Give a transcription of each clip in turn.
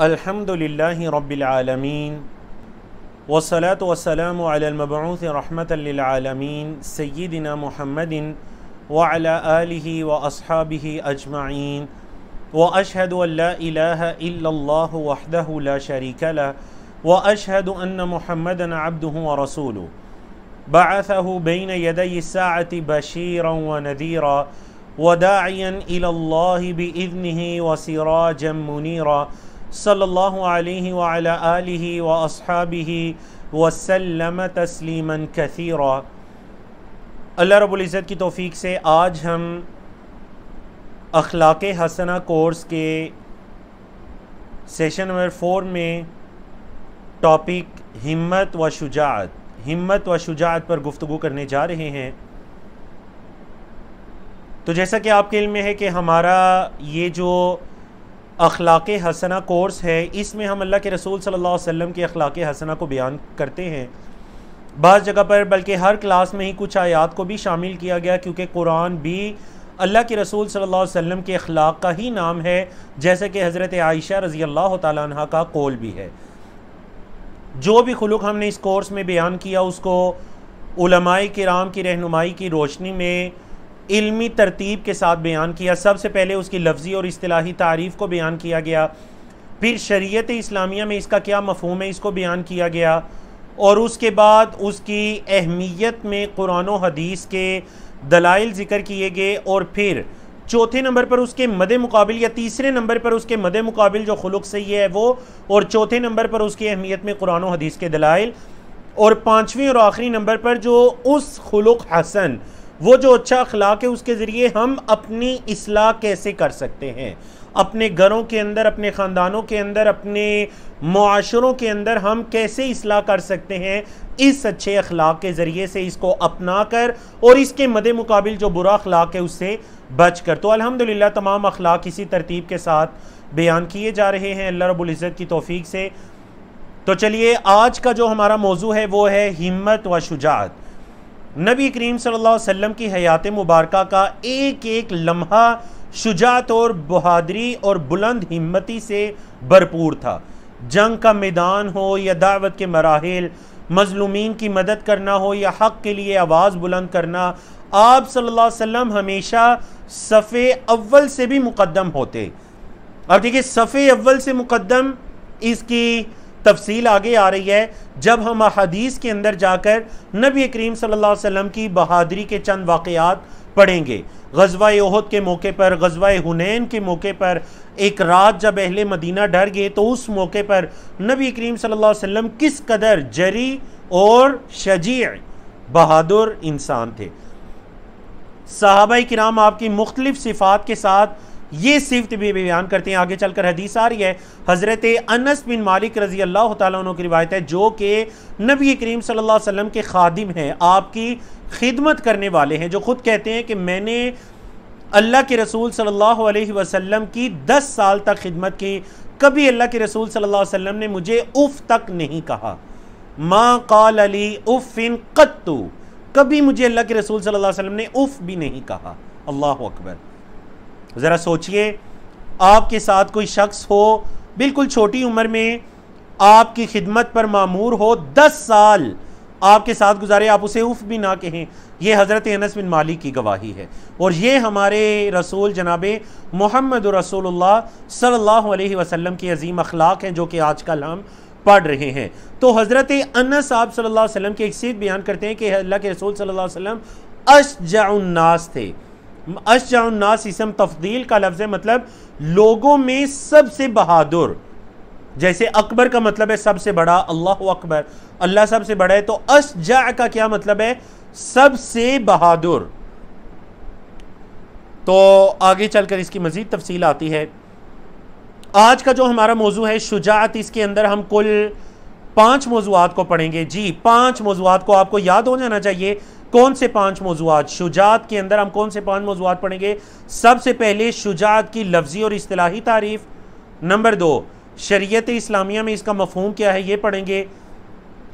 अल्हम्दुलिल्लाहि रब्बिल आलमीन वस्सलातु वस्सलामु अलल मबऊस रहमतल लिल आलमीन सय्यिदिना मुहम्मदिन व अला आलिहि व अस्हाबिहि अजमाइन व अशहदु अल्ला इलाहा इल्लल्लाहु वहदहु ला शरीका लहु व अशहदु अन्न मुहम्मदन अब्दुहु व रसूलुहु बअसहु बैन यदै अस्साअति बशीरन व नज़ीरा व दाइयन इलल्लाहि बिइज़्निहि व सिराजन मुनीरा सल्लल्लाहु अलैहि व अला आलिहि व अस्हाबिहि व सल्लम तस्लीमन कसीरा। अल्लाह रब्बुल इज़्ज़त की तौफ़ीक से आज हम अखलाक़ हसना कोर्स के सेशन नंबर 4 में टॉपिक हिम्मत व शुजाअत पर गुफ्तगू करने जा रहे हैं। तो जैसा कि आपके इल्म में है कि हमारा ये जो अखलाक़ हसना कोर्स है, इसमें हम अल्लाह के रसूल सल्लल्लाहु अलैहि वसल्लम की अखलाक़ हसना को बयान करते हैं। बाज़ जगह पर बल्कि हर क्लास में ही कुछ आयात को भी शामिल किया गया, क्योंकि कुरान भी अल्लाह के रसूल सल्लल्लाहु अलैहि वसल्लम के अखलाक़ का ही नाम है, जैसे कि हज़रत आयशा रज़ी अल्लाह तआला अन्हा का कौल भी है। जो भी खुलुक़ हमने इस कोर्स में बयान किया, उसको उलमाए किराम की रहनुमाई की रोशनी में इल्मी तरतीब के साथ बयान किया। सबसे पहले उसकी लफ्ज़ी और इस्तिलाही तारीफ़ को बयान किया गया, फिर शरीयत इस्लामिया में इसका क्या मफ़हूम है इसको बयान किया गया, और उसके बाद उसकी अहमियत में कुरान और हदीस के दलाइल ज़िक्र किए गए, और फिर चौथे नंबर पर उसके मदे मुकाबिल या तीसरे नंबर पर उसके मदे मुकाबिल जो खुलुक़ सही है वो, और चौथे नंबर पर उसकी अहमियत में कुरान और हदीस के दलाइल, और पाँचवीं और आखिरी नंबर पर जो उस खुलुक़ हसन, वो जो अच्छा अखलाक है, उसके ज़रिए हम अपनी इस्लाह कैसे कर सकते हैं, अपने घरों के अंदर, अपने ख़ानदानों के अंदर, अपने मुआशरों के अंदर हम कैसे इस्लाह कर सकते हैं इस अच्छे अखलाक के ज़रिए से, इसको अपना कर, और इसके मदे मुकाबिल जो बुरा अखलाक है उससे बच कर। तो अल्हम्दुलिल्लाह तमाम अखलाक इसी तरतीब के साथ बयान किए जा रहे हैं अल्लाह रब्बुल इज़्ज़त की तौफ़ीक से। तो चलिए, आज का जो हमारा मौजू है वो है हिम्मत व शुजाअत। नबी करीम सल्लल्लाहु अलैहि वसल्लम की हयात मुबारका का एक एक लम्हा शुजाअत और बहादरी और बुलंद हिम्मती से भरपूर था। जंग का मैदान हो या दावत के मराहिल, मजलूमीन की मदद करना हो या हक़ के लिए आवाज़ बुलंद करना, आप सल्लल्लाहु अलैहि वसल्लम हमेशा सफ़े अव्वल से भी मुक़द्दम होते। अब देखिए, सफ़े अव्वल से मुक़द्दम, इसकी तफसील आगे आ रही है जब हम हदीस के अंदर जाकर नबी करीम सल्लल्लाहु अलैहि वसल्लम की बहादरी के चंद वाक़यात पढ़ेंगे। ग़ज़वा-ए उहद के मौके पर, ग़ज़वा-ए हुनैन के मौके पर, एक रात जब अहले मदीना डर गए तो उस मौके पर नबी करीम सल्लल्लाहु अलैहि वसल्लम किस कदर जरी और शजी बहादुर इंसान थे। सहाबाए किराम आपकी मुख्तलिफ सिफ़ात के साथ ये सिफ़त भी बयान करते हैं। आगे चलकर हदीस आ रही है, हज़रत अनस बिन मालिक रज़ी अल्लाह तआला अन्हु की रिवायत है, जो कि नबी करीम सल्लल्लाहु अलैहि वसल्लम के खादिम हैं, आपकी खिदमत करने वाले हैं, जो ख़ुद कहते हैं कि मैंने अल्लाह के रसूल सल्लल्लाहु अलैहि वसल्लम की 10 साल तक खिदमत की, कभी अल्लाह के रसूल सल्लल्लाहु अलैहि वसल्लम ने मुझे उफ़ तक नहीं कहा। मा क़ाल अली उफ़्फ़िन क़त्तु, कभी मुझे अल्लाह के रसूल सल्लल्लाहु अलैहि वसल्लम ने उफ़ भी नहीं कहा। अल्लाहु अकबर। ज़रा सोचिए, आपके साथ कोई शख्स हो, बिल्कुल छोटी उम्र में आपकी खिदमत पर मामूर हो, 10 साल आपके साथ गुजारे, आप उसे उफ़ भी ना कहें। यह हज़रत अनस बिन मालिक की गवाही है, और ये हमारे रसूल जनाबे मोहम्मद रसूलुल्लाह सल्लल्लाहु अलैहि वसल्लम की अजीम अखलाक हैं, जो कि आजकल हम पढ़ रहे हैं। तो हज़रत अनस आप सल्लल्लाहु अलैहि वसल्लम की एक सीरत बयान करते हैं कि अल्लाह के रसूल सल्लल्लाहु अलैहि वसल्लम अशजाउन नास थे। अशजाउन नास इसम तफदील का लफ्ज़ है, मतलब लोगों में सबसे बहादुर। जैसे अकबर का मतलब है सबसे बड़ा, अल्लाह अकबर, अल्लाह सबसे बड़ा है, तो अशजा का क्या मतलब है? सबसे बहादुर। तो आगे चलकर इसकी मज़ीद तफसील आती है। आज का जो हमारा मौजू है शुजाअत, इसके अंदर हम कुल 5 मौजूआत को पढ़ेंगे। जी, 5 मौजूआत को आपको याद हो जाना चाहिए। कौन से 5 मौजूआत? शुजाअत के अंदर हम कौन से 5 मौजूआत पढ़ेंगे? सबसे पहले शुजाअत की लफ्ज़ी और इस्तिलाही तारीफ़। नंबर 2, शरीयत इस्लामिया में इसका मफ़हूम क्या है, ये पढ़ेंगे।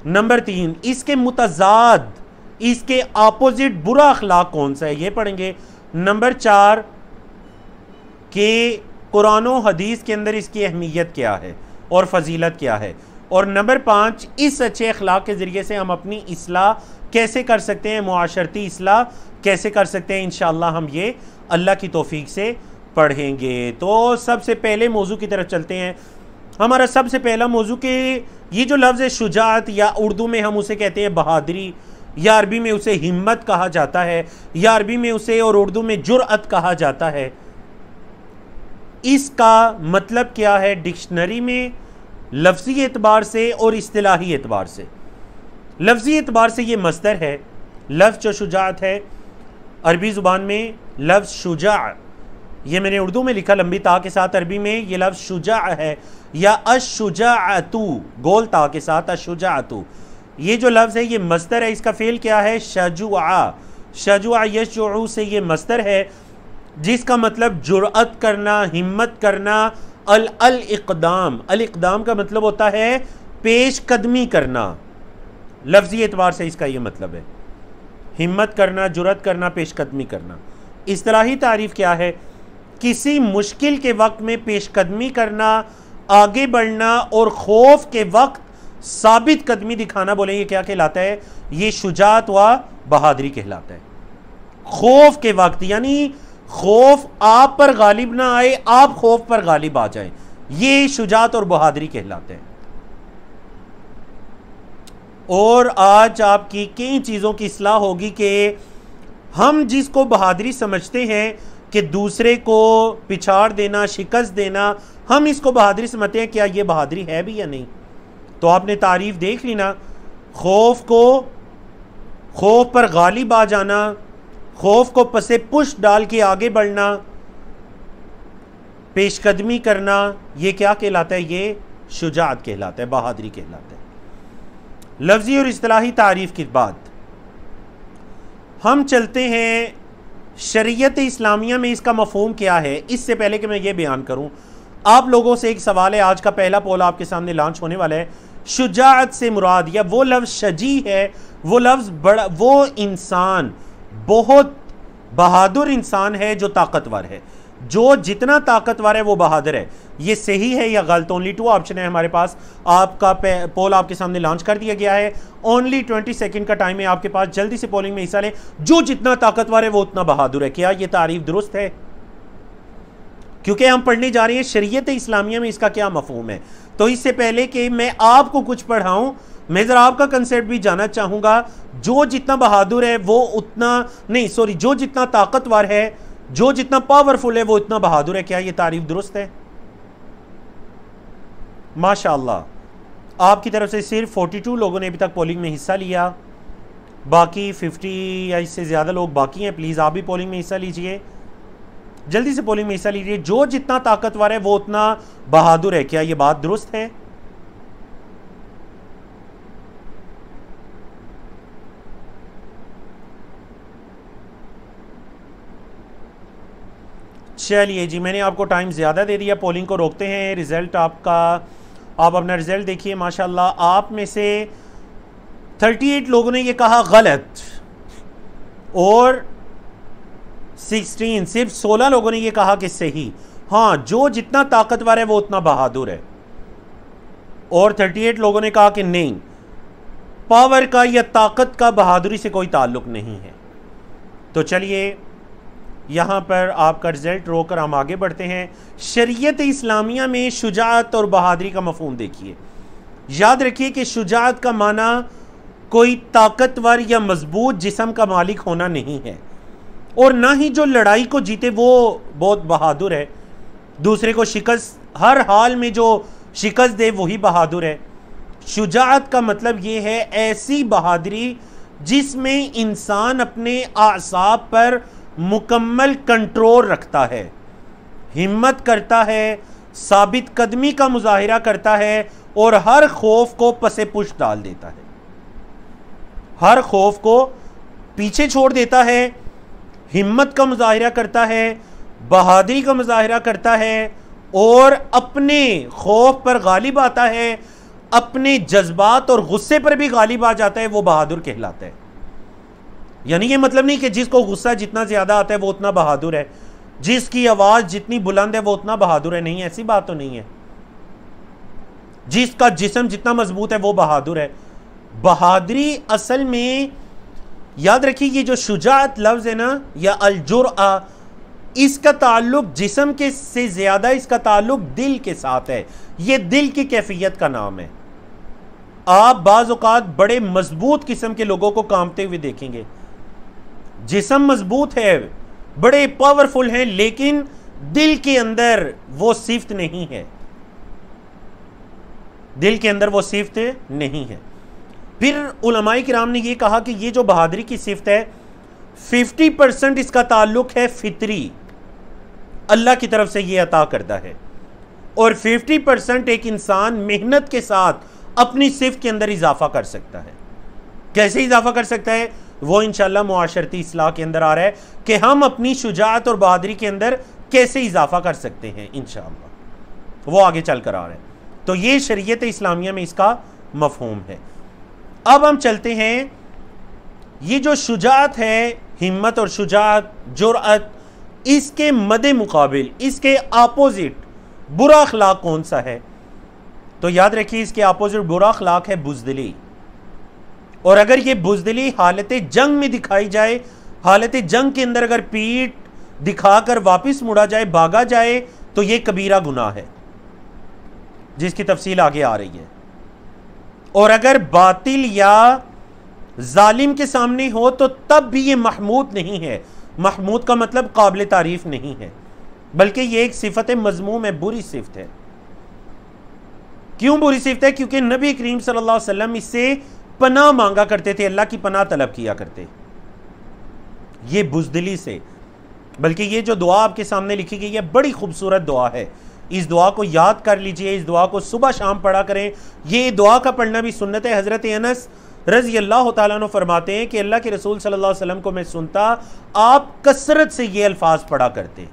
नंबर 3, इसके मुतज़ाद, इसके अपोजिट बुरा अखलाक कौन सा है, ये पढ़ेंगे। नंबर 4 कि कुरान और हदीस के अंदर इसकी अहमियत क्या है, और फजीलत क्या है। और नंबर 5, इस अच्छे अखलाक के ज़रिए से हम अपनी इस्लाह कैसे कर सकते हैं, मुआशरती इस्लाह कैसे कर सकते हैं, इंशाअल्लाह हम ये अल्लाह की तौफीक से पढ़ेंगे। तो सबसे पहले मौजू की तरफ चलते हैं। हमारा सबसे पहला मौजू के ये जो लफ्ज़ है शुजाअत, या उर्दू में हम उसे कहते हैं बहादुरी, या अरबी में उसे हिम्मत कहा जाता है, या अरबी में उसे और उर्दू में जुर्अत कहा जाता है। इसका मतलब क्या है डिक्शनरी में, लफ्ज़ी एतबार से और इस्तिलाही एतबार से। लफ्ज़ी एतबार से ये मस्दर है। लफ्ज़ जो शुजाअत है अरबी ज़ुबान में लफ्ज़ शुजा, ये मैंने उर्दू में लिखा लंबी ता के साथ, अरबी में ये लफ्ज़ शुजा है, या अशुजाअतु गोल ता के साथ अशुजाअतु। ये जो लफ्ज़ है ये मस्दर है। इसका फ़ेल क्या है, शजुआ। शजुआ यशजु से ये मस्दर है, जिसका मतलब जुर्अत करना, हिम्मत करना। अल इक़दाम, अल इक़दाम का मतलब होता है पेश कदमी करना। लफ्ज़ी एतबार से इसका ये मतलब है, हिम्मत करना, जुर्अत करना, पेश कदमी करना। इस्तिलाही तारीफ़ क्या है, किसी मुश्किल के वक्त में पेश कदमी करना, आगे बढ़ना, और खौफ के वक्त साबित कदमी दिखाना, बोले ये क्या कहलाता है, ये शुजाअत व बहादुरी कहलाता है। खौफ के वक्त यानी खौफ आप पर गालिब ना आए, आप खौफ पर गालिब आ जाए, ये शुजाअत और बहादुरी कहलाते हैं। और आज आपकी कई चीज़ों की इस्लाह होगी कि हम जिसको बहादुरी समझते हैं कि दूसरे को पिछाड़ देना, शिकस्त देना, हम इसको बहादुरी समझते हैं, क्या ये बहादुरी है भी या नहीं। तो आपने तारीफ देख ली ना, खौफ पर गालिब आ जाना, खौफ को पसे पुश डाल के आगे बढ़ना, पेशकदमी करना, ये क्या कहलाता है, ये शुजाअत कहलाता है, बहादुरी कहलाता है। लफ्ज़ी और इस्तिलाही तारीफ़ के बाद हम चलते हैं शरीयत इस्लामिया में इसका मफ़हूम क्या है। इससे पहले कि मैं ये बयान करूं, आप लोगों से एक सवाल है, आज का पहला पोल आपके सामने लॉन्च होने वाला है। शुजाअत से मुराद, या वो लफ्ज़ शजी है, वो लफ्ज़ बड़ा, वो इंसान बहुत बहादुर इंसान है जो ताकतवर है। जो जितना ताकतवर है वो बहादुर है। ये सही है या गलत, ओनली 2 ऑप्शन है हमारे पास। आपका पोल आपके सामने लॉन्च कर दिया गया है। ओनली 20 सेकंड का टाइम है आपके पास, जल्दी से पोलिंग में हिस्सा लें। जो जितना ताकतवर है वो उतना बहादुर है। क्या ये तारीफ दुरुस्त है? क्योंकि हम पढ़ने जा रहे हैं शरीयत इस्लामिया में इसका क्या मफहूम है। तो इससे पहले कि मैं आपको कुछ पढ़ाऊं, मैं जरा आपका कंसेप्ट भी जानना चाहूंगा। जो जितना बहादुर है वो उतना नहीं, सॉरी, जो जितना ताकतवर है, जो जितना पावरफुल है वो इतना बहादुर है। क्या ये तारीफ दुरुस्त है? माशाअल्लाह, आपकी तरफ से सिर्फ 42 लोगों ने अभी तक पोलिंग में हिस्सा लिया, बाकी 50 या इससे ज़्यादा लोग बाकी हैं। प्लीज़ आप भी पोलिंग में हिस्सा लीजिए, जल्दी से पोलिंग में हिस्सा लीजिए। जो जितना ताकतवर है वो उतना बहादुर है। क्या ये बात दुरुस्त है? चलिए जी, मैंने आपको टाइम ज़्यादा दे दिया, पोलिंग को रोकते हैं। रिज़ल्ट आपका, आप अपना रिज़ल्ट देखिए। माशाल्लाह, आप में से 38 लोगों ने ये कहा गलत, और 16 सिर्फ 16 लोगों ने ये कहा कि सही। हाँ, जो जितना ताकतवर है वो उतना बहादुर है। और 38 लोगों ने कहा कि नहीं, पावर का या ताकत का बहादुरी से कोई ताल्लुक नहीं है। तो चलिए, यहाँ पर आपका रिजल्ट रोकर हम आगे बढ़ते हैं। शरीयत इस्लामिया में शुजाअत और बहादुरी का मफहूम देखिए। याद रखिए कि शुजाअत का माना कोई ताकतवर या मजबूत जिस्म का मालिक होना नहीं है, और ना ही जो लड़ाई को जीते वो बहुत बहादुर है। दूसरे को शिकस्त, हर हाल में जो शिकस्त दे वही बहादुर है। शुजाअत का मतलब ये है ऐसी बहादुरी जिसमें इंसान अपने आसाब पर मुकम्मल कंट्रोल रखता है, हिम्मत करता है, साबित कदमी का मुजाहिरा करता है, और हर खौफ को पसे पुश डाल देता है, हर खौफ को पीछे छोड़ देता है, हिम्मत का मुजाहिरा करता है, बहादुरी का मुजाहिरा करता है, और अपने खौफ पर गालिब आता है, अपने जज्बात और गुस्से पर भी गालिब आ जाता है। वो बहादुर कहलाता है। यानी ये मतलब नहीं कि जिसको गुस्सा जितना ज्यादा आता है वो उतना बहादुर है, जिसकी आवाज जितनी बुलंद है वो उतना बहादुर है। नहीं, ऐसी बात तो नहीं है। जिसका जिस्म जितना मजबूत है वो बहादुर है। बहादुरी असल में याद रखिए, ये जो शुजाअत लफ्ज़ है ना, या अलजुरआ, इसका ताल्लुक जिस्म के से ज़्यादा इसका ताल्लुक दिल के साथ है। ये दिल की कैफियत का नाम है। आप बाज़ औक़ात बड़े मजबूत किस्म के लोगों को कांपते हुए देखेंगे, जिस्म मजबूत है, बड़े पावरफुल हैं, लेकिन दिल के अंदर वो सिफ्त नहीं है, दिल के अंदर वो सिफ्त नहीं है। फिर उलमाए किराम ने ये कहा कि ये जो बहादुरी की सिफ्त है, 50% इसका ताल्लुक है फितरी, अल्लाह की तरफ से ये अता करता है, और 50% एक इंसान मेहनत के साथ अपनी सिफ्त के अंदर इजाफा कर सकता है। कैसे इजाफा कर सकता है, वो इंशाअल्लाह मुआशरती इस्लाह के अंदर आ रहा है कि हम अपनी शुजाअत और बहादुरी के अंदर कैसे इजाफा कर सकते हैं, इंशाअल्लाह वो आगे चल कर आ रहा है। तो ये शरीयत इस्लामिया में इसका मफहूम है। अब हम चलते हैं, ये जो शुजाअत है, हिम्मत और शुजाअत, जुरअत, इसके मदे मुकाबिल, इसके अपोजिट बुरा अखलाक कौन सा है? तो याद रखिए, इसके अपोजिट बुरा अखलाक है बुज़दिली। और अगर ये बुज़दिली हालत जंग में दिखाई जाए, हालत जंग के अंदर अगर पीठ दिखाकर वापस मुड़ा जाए, भागा जाए, तो ये कबीरा गुनाह है, जिसकी तफसील आगे आ रही है। और अगर बातिल या जालिम के सामने हो तो तब भी ये महमूद नहीं है। महमूद का मतलब काबिल तारीफ नहीं है, बल्कि ये एक सिफत मज़मूम है, बुरी सिफत है। क्यों बुरी सिफत है? क्योंकि नबी करीम सल्लल्लाहु अलैहि वसल्लम इससे पनाह मांगा करते थे, अल्लाह की पनाह तलब किया करते, ये बुज़दिली से। बल्कि ये जो दुआ आपके सामने लिखी गई है, बड़ी खूबसूरत दुआ है। इस दुआ को याद कर लीजिए, इस दुआ को सुबह शाम पढ़ा करें। ये दुआ का पढ़ना भी सुन्नत है। हज़रत अनस रज़ी अल्लाह तआला अन्हु फरमाते हैं कि अल्लाह के रसूल सल्लल्लाहु अलैहि वसल्लम को मैं सुनता, आप कसरत से ये अल्फाज पढ़ा करते।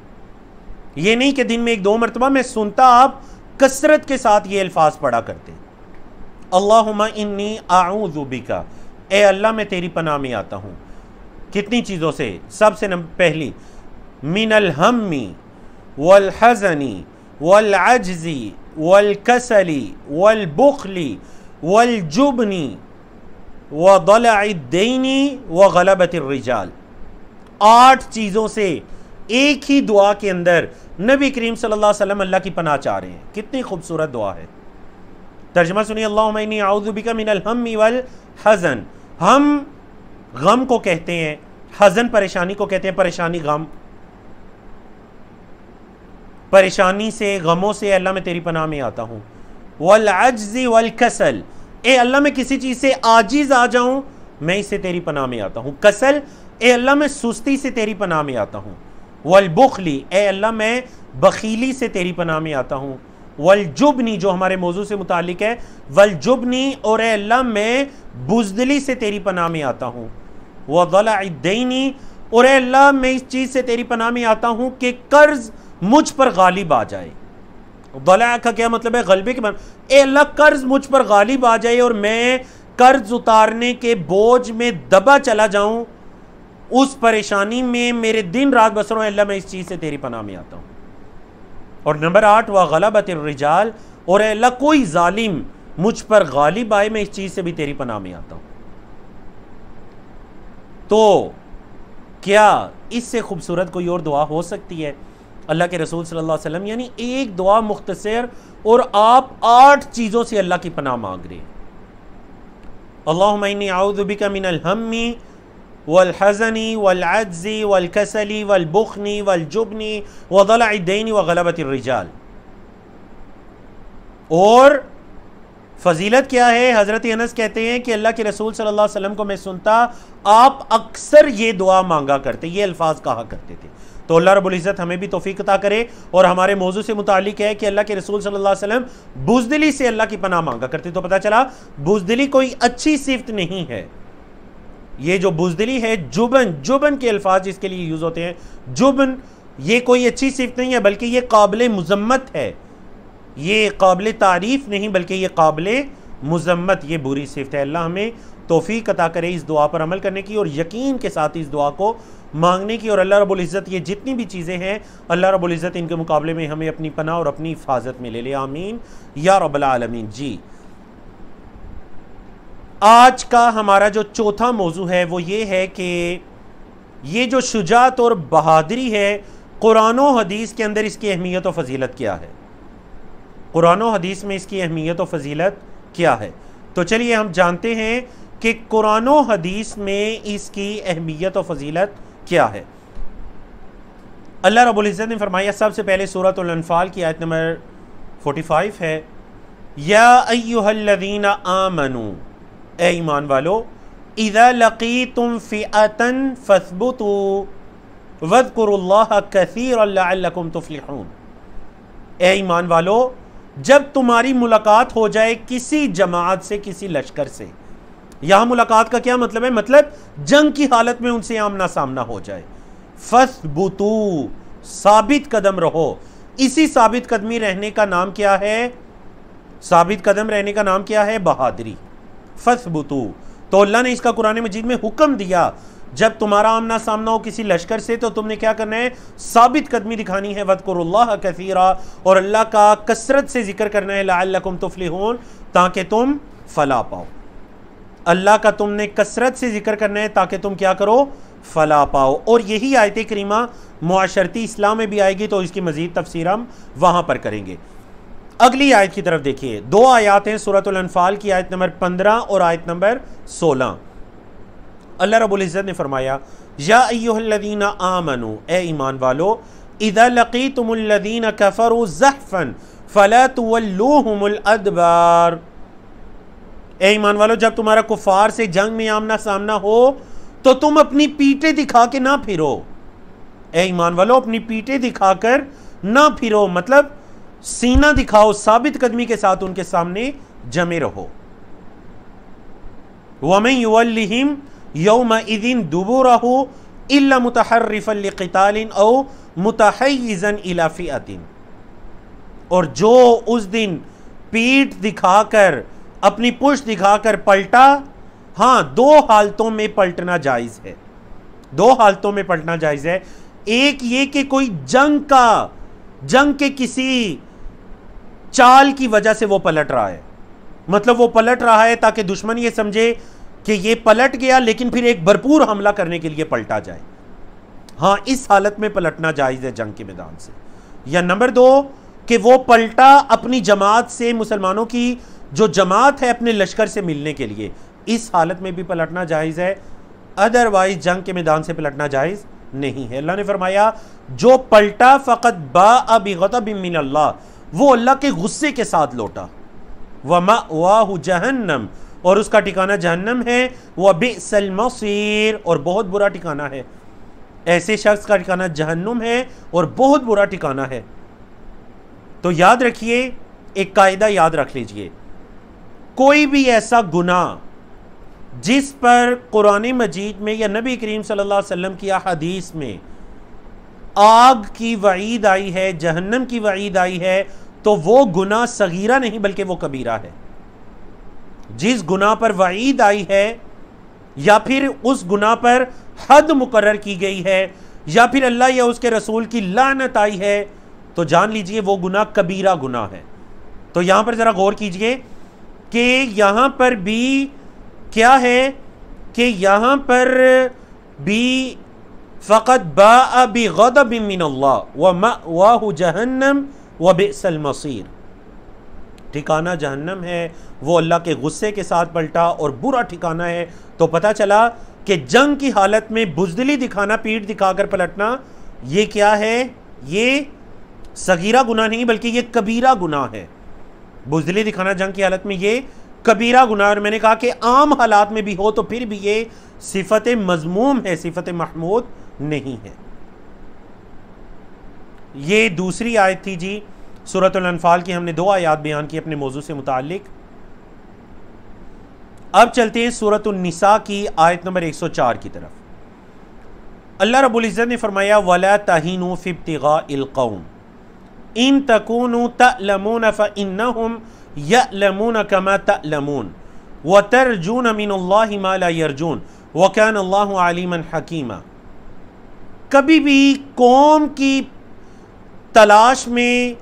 ये नहीं कि दिन में 1-2 मरतबा, मैं सुनता आप कसरत के साथ ये अल्फाज पढ़ा करते। अल्लाहुम्मा इन्नी आऊज़ु बिका, ए अल्लाह मैं तेरी पनाह में आता हूँ। कितनी चीज़ों से? सबसे पहली, मिनल हम्मी वल हज़नी वल अज्ज़ी वल कसली वल बुखली वल जुबनी व दलअद्दैनी व गलबतिर रिजाल। 8 चीज़ों से एक ही दुआ के अंदर नबी करीम सल्लल्लाहु अलैहि वसल्लम अल्लाह की पनाह चाह रहे हैं। कितनी खूबसूरत दुआ है। तर्जुमा सुनिए, अल्लाहुम्मा इन्नी आऊज़ु बिका मिनल हम्मी वल हज़न। हम गम को कहते हैं, हज़न परेशानी को कहते हैं, परेशानी गम, परेशानी से, गमों से अल्लाह मैं तेरी पनाह में आता हूँ। वल अज्ज़ी वल कसल, ए अल्लाह मैं किसी चीज़ से आजिज़ आ जाऊँ, मैं इससे तेरी पनाह में आता हूँ। कसल, ए अल्लाह मैं सुस्ती से तेरी पनाह में आता हूँ। वल बुखली, ए अल्लाह मैं बखीली से तेरी पनाह में आता हूँ। वल जुबनी, जो हमारे मौजू से मुतालिक है, वल जुबनी, और ए अल्लाह मैं बुज़दिली से तेरी पनाह में आता हूँ। व दलअद्दैनी, और ए अल्लाह मैं इस चीज़ से तेरी पनाह में आता हूँ कि कर्ज मुझ पर गालिब आ जाए। दला का क्या मतलब है? गलबे के मतलब, ए अल्लाह कर्ज मुझ पर गालिब आ जाए और मैं कर्ज उतारने के बोझ में दबा चला जाऊं, उस परेशानी में मेरे दिन रात बसर हो, अल्लाह मैं इस चीज़ से तेरी पनाह में आता हूँ। और नंबर 8, व गलबतिर रिजाल, और अल्लाह कोई जालिम मुझ पर गालिब आए, मैं इस चीज़ से भी तेरी पनाह में आता हूँ। तो क्या इससे खूबसूरत कोई और दुआ हो सकती है? अल्लाह के रसूल सल्लल्लाहु अलैहि वसल्लम, यानी एक दुआ मुख्तसर, और आप 8 चीज़ों से अल्लाह की पनाह मांग रहे हैं। अल्लाहुम्मा इन्नी आऊज़ु बिका मिनल हम्मी वल हज़नी वल अज्ज़ी वल कसली वल बुखनी वल जुबनी व दलअद्दैनी व गलबतिर रिजाल। और फजीलत क्या है? हज़रत अनस कहते हैं कि अल्लाह के रसूल सल्लल्लाहु अलैहि वसल्लम को मैं सुनता, आप अक्सर ये दुआ मांगा करते, ये अल्फाज कहा करते थे। तो अल्लाह रब्बुल इज़्ज़त हमें भी तौफीक अता करे। और हमारे मौजू से मुतालिक है कि अल्लाह के रसूल सल्लल्लाहु अलैहि वसल्लम बुज़दिली से अल्लाह की पनाह मांगा करते। तो पता चला बुज़दिली कोई अच्छी सिफ्त नहीं है। ये जो बुज़दिली है, जुबन, जुबन के अल्फाज इसके लिए यूज़ होते हैं। जुबन ये कोई अच्छी सिफ्त नहीं है, बल्कि ये काबिल मुज़म्मत है, ये काबिल तारीफ़ नहीं, बल्कि ये काबिल मुज़म्मत, ये बुरी सिफ्त है। अल्लाह हमें तौफीक अता करे इस दुआ पर अमल करने की, और यकीन के साथ इस दुआ को मांगने की, और अल्लाह रब्बुल इज़्ज़त ये जितनी भी चीज़ें हैं अल्लाह रब्बुल इज़्ज़त इनके मुकाबले में हमें अपनी पनाह और अपनी हिफाजत में ले ले, आमीन या रब्बल आलमीन। जी, आज का हमारा जो चौथा मौजू है वो ये है कि ये जो शुजात और बहादुरी है, कुरान और हदीस के अंदर इसकी अहमियत और फजीलत क्या है, कुरान और हदीस में इसकी अहमियत और फजीलत क्या है। तो चलिए हम जानते हैं कि कुरान और हदीस में इसकी अहमियत और फजीलत क्या है। अल्लाह रब्बुल इज़्ज़त ने फरमाया, सबसे पहले सूरतुल अनफाल की आयत नंबर 45 है, या अय्युहल्लज़ीना आमनू, ए ईमान वालो, इज़ा लक़ीतुम फ़िअतन फ़स्बुतू वज़्कुरुल्लाह कसीरन लअल्लकुम तुफ़्लिहून। ए ईमान वालो, जब तुम्हारी मुलाकात हो जाए किसी जमात से, किसी लश्कर से, यहां मुलाकात का क्या मतलब है, मतलब जंग की हालत में उनसे आमना सामना हो जाए। फस्बुतू, साबित कदम रहो। इसी साबित कदमी रहने का नाम क्या है, साबित कदम रहने का नाम क्या है, बहादुरी। फस्बुतू, तो अल्लाह ने इसका कुरान मजीद में हुक्म दिया, जब तुम्हारा आमना सामना हो किसी लश्कर से तो तुमने क्या करना है, साबित कदमी दिखानी है। वज़्कुरुल्लाह कसीरा, और अल्लाह का कसरत से जिक्र करना है, लअल्लकुम तुफ़्लिहून, ताकि तुम फला पाओ। अल्लाह का तुमने कसरत से जिक्र करना है ताकि तुम क्या करो, फला पाओ। और यही आयत करीमा मुआशरती इस्लाम में भी आएगी, तो इसकी मजीद तफसीर हम वहां पर करेंगे। अगली आयत की तरफ देखिए, दो आयत हैं सूरतुल अनफाल की, आयत नंबर 15 और आयत नंबर 16। अल्लाह रब्बुल इज़्ज़त ने फरमाया, या अय्युहल्लज़ीना आमनू, ए ईमान वालो, इज़ा लक़ीतुमुल्लज़ीना कफ़रू ज़हफ़न फ़ला तुवल्लूहुमुल अदबार। ए ईमान वालो, जब तुम्हारा कुफार से जंग में आमना सामना हो तो तुम अपनी पीठें दिखा के ना फिरो। ए ईमान वालो, अपनी पीठें दिखाकर ना फिरो, मतलब सीना दिखाओ, साबित कदमी के साथ उनके सामने जमे रहो। वमन युवल्लिहिम यौमइज़िन दुबुरहु इल्ला मुतहर्रिफन लिक़ितालिन औ मुतहय्यिज़न इला फ़िअतिन, और जो उस दिन पीठ दिखाकर, अपनी पुष्ट दिखाकर पलटा, हाँ, दो हालतों में पलटना जायज़ है, दो हालतों में पलटना जायज़ है। एक ये कि कोई जंग के किसी चाल की वजह से वो पलट रहा है, मतलब वो पलट रहा है ताकि दुश्मन ये समझे कि ये पलट गया, लेकिन फिर एक भरपूर हमला करने के लिए पलटा जाए। हाँ, इस हालत में पलटना जायज़ है जंग के मैदान से। या नंबर दो कि वो पलटा अपनी जमात से, मुसलमानों की जो जमात है अपने लश्कर से मिलने के लिए, इस हालत में भी पलटना जायज़ है, अदरवाइज जंग के मैदान से पलटना जायज़ नहीं है। अल्लाह ने फरमाया, जो पलटा फ़क़द बाअ बिग़ज़बिन मिनल्लाह, वो अल्लाह के गुस्से के साथ लौटा। व मअवाहु जहन्नम, और उसका ठिकाना जहन्नम है। व बिअसल मसीर, और बहुत बुरा ठिकाना है। ऐसे शख्स का ठिकाना जहन्नुम है और बहुत बुरा ठिकाना है। तो याद रखिए, एक कायदा याद रख लीजिए, कोई भी ऐसा गुनाह जिस पर कुरान मजीद में या नबी करीम सल्लल्लाहु अलैहि वसल्लम की हदीस में आग की वईद आई है, जहन्नम की वईद आई है, तो वो गुनाह सगीरा नहीं बल्कि वो कबीरा है। जिस गुनाह पर वईद आई है, या फिर उस गुनाह पर हद मुकर्रर की गई है, या फिर अल्लाह या उसके रसूल की लानत आई है, तो जान लीजिए वो गुनाह कबीरा गुनाह है। तो यहां पर जरा गौर कीजिए कि यहां पर भी क्या है, कि यहां पर भी फ़क़द बाअ बिग़ज़बिन मिनल्लाह व मअवाहु जहन्नम व बिअसल मसीर, ठिकाना जहन्नम है, वो अल्लाह के गुस्से के साथ पलटा और बुरा ठिकाना है। तो पता चला कि जंग की हालत में बुज़दिली दिखाना, पीठ दिखाकर पलटना, ये क्या है, ये सगीरा गुनाह नहीं बल्कि ये कबीरा गुनाह है। बुज़दिली दिखाना जंग की हालत में ये कबीरा गुनाह। और मैंने कहा कि आम हालात में भी हो तो फिर भी ये सिफत मज़मूम है, सिफत महमूद नहीं है। ये दूसरी आयत थी जी सूरतुल अनफाल की, हमने दो आयत बयान की अपने मौजू से मुताल्लिक। अब चलते हैं सूरतुन निसा की आयत नंबर 104 की तरफ। अल्लाह रब्बुल इज़्ज़त ने फरमाया, वला तहीनु फी इब्तिगाइल कौम इन तकूनु तअलमून फ़इन्नहुम यअलमून कमा तअलमून व तर्जून मिनल्लाहि मा ला यरजून व कान अल्लाहु अलीमन हकीमा। कभी भी कौम की तलाश में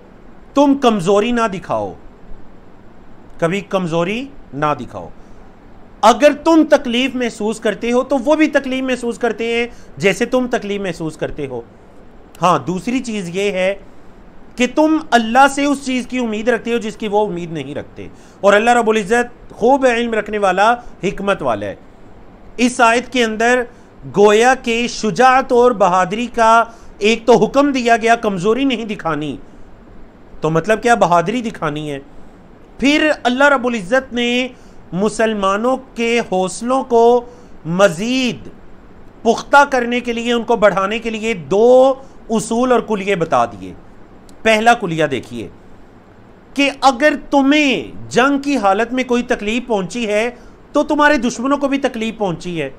तुम कमजोरी ना दिखाओ, कभी कमजोरी ना दिखाओ। अगर तुम तकलीफ महसूस करते हो तो वो भी तकलीफ महसूस करते हैं जैसे तुम तकलीफ महसूस करते हो। हाँ, दूसरी चीज ये है कि तुम अल्लाह से उस चीज की उम्मीद रखते हो जिसकी वो उम्मीद नहीं रखते, और अल्लाह रब्बुल इज्जत खूब इल्म रखने वाला, हिकमत वाला है। इस आयत के अंदर गोया के शुजाअत और बहादुरी का एक तो हुक्म दिया गया, कमजोरी नहीं दिखानी, तो मतलब क्या, बहादुरी दिखानी है। फिर अल्लाह रब्बुल इज्जत ने मुसलमानों के हौसलों को मजीद पुख्ता करने के लिए, उनको बढ़ाने के लिए दो उसूल और कुलिये बता दिए। पहला कुलिया देखिए कि अगर तुम्हें जंग की हालत में कोई तकलीफ पहुंची है तो तुम्हारे दुश्मनों को भी तकलीफ पहुंची है।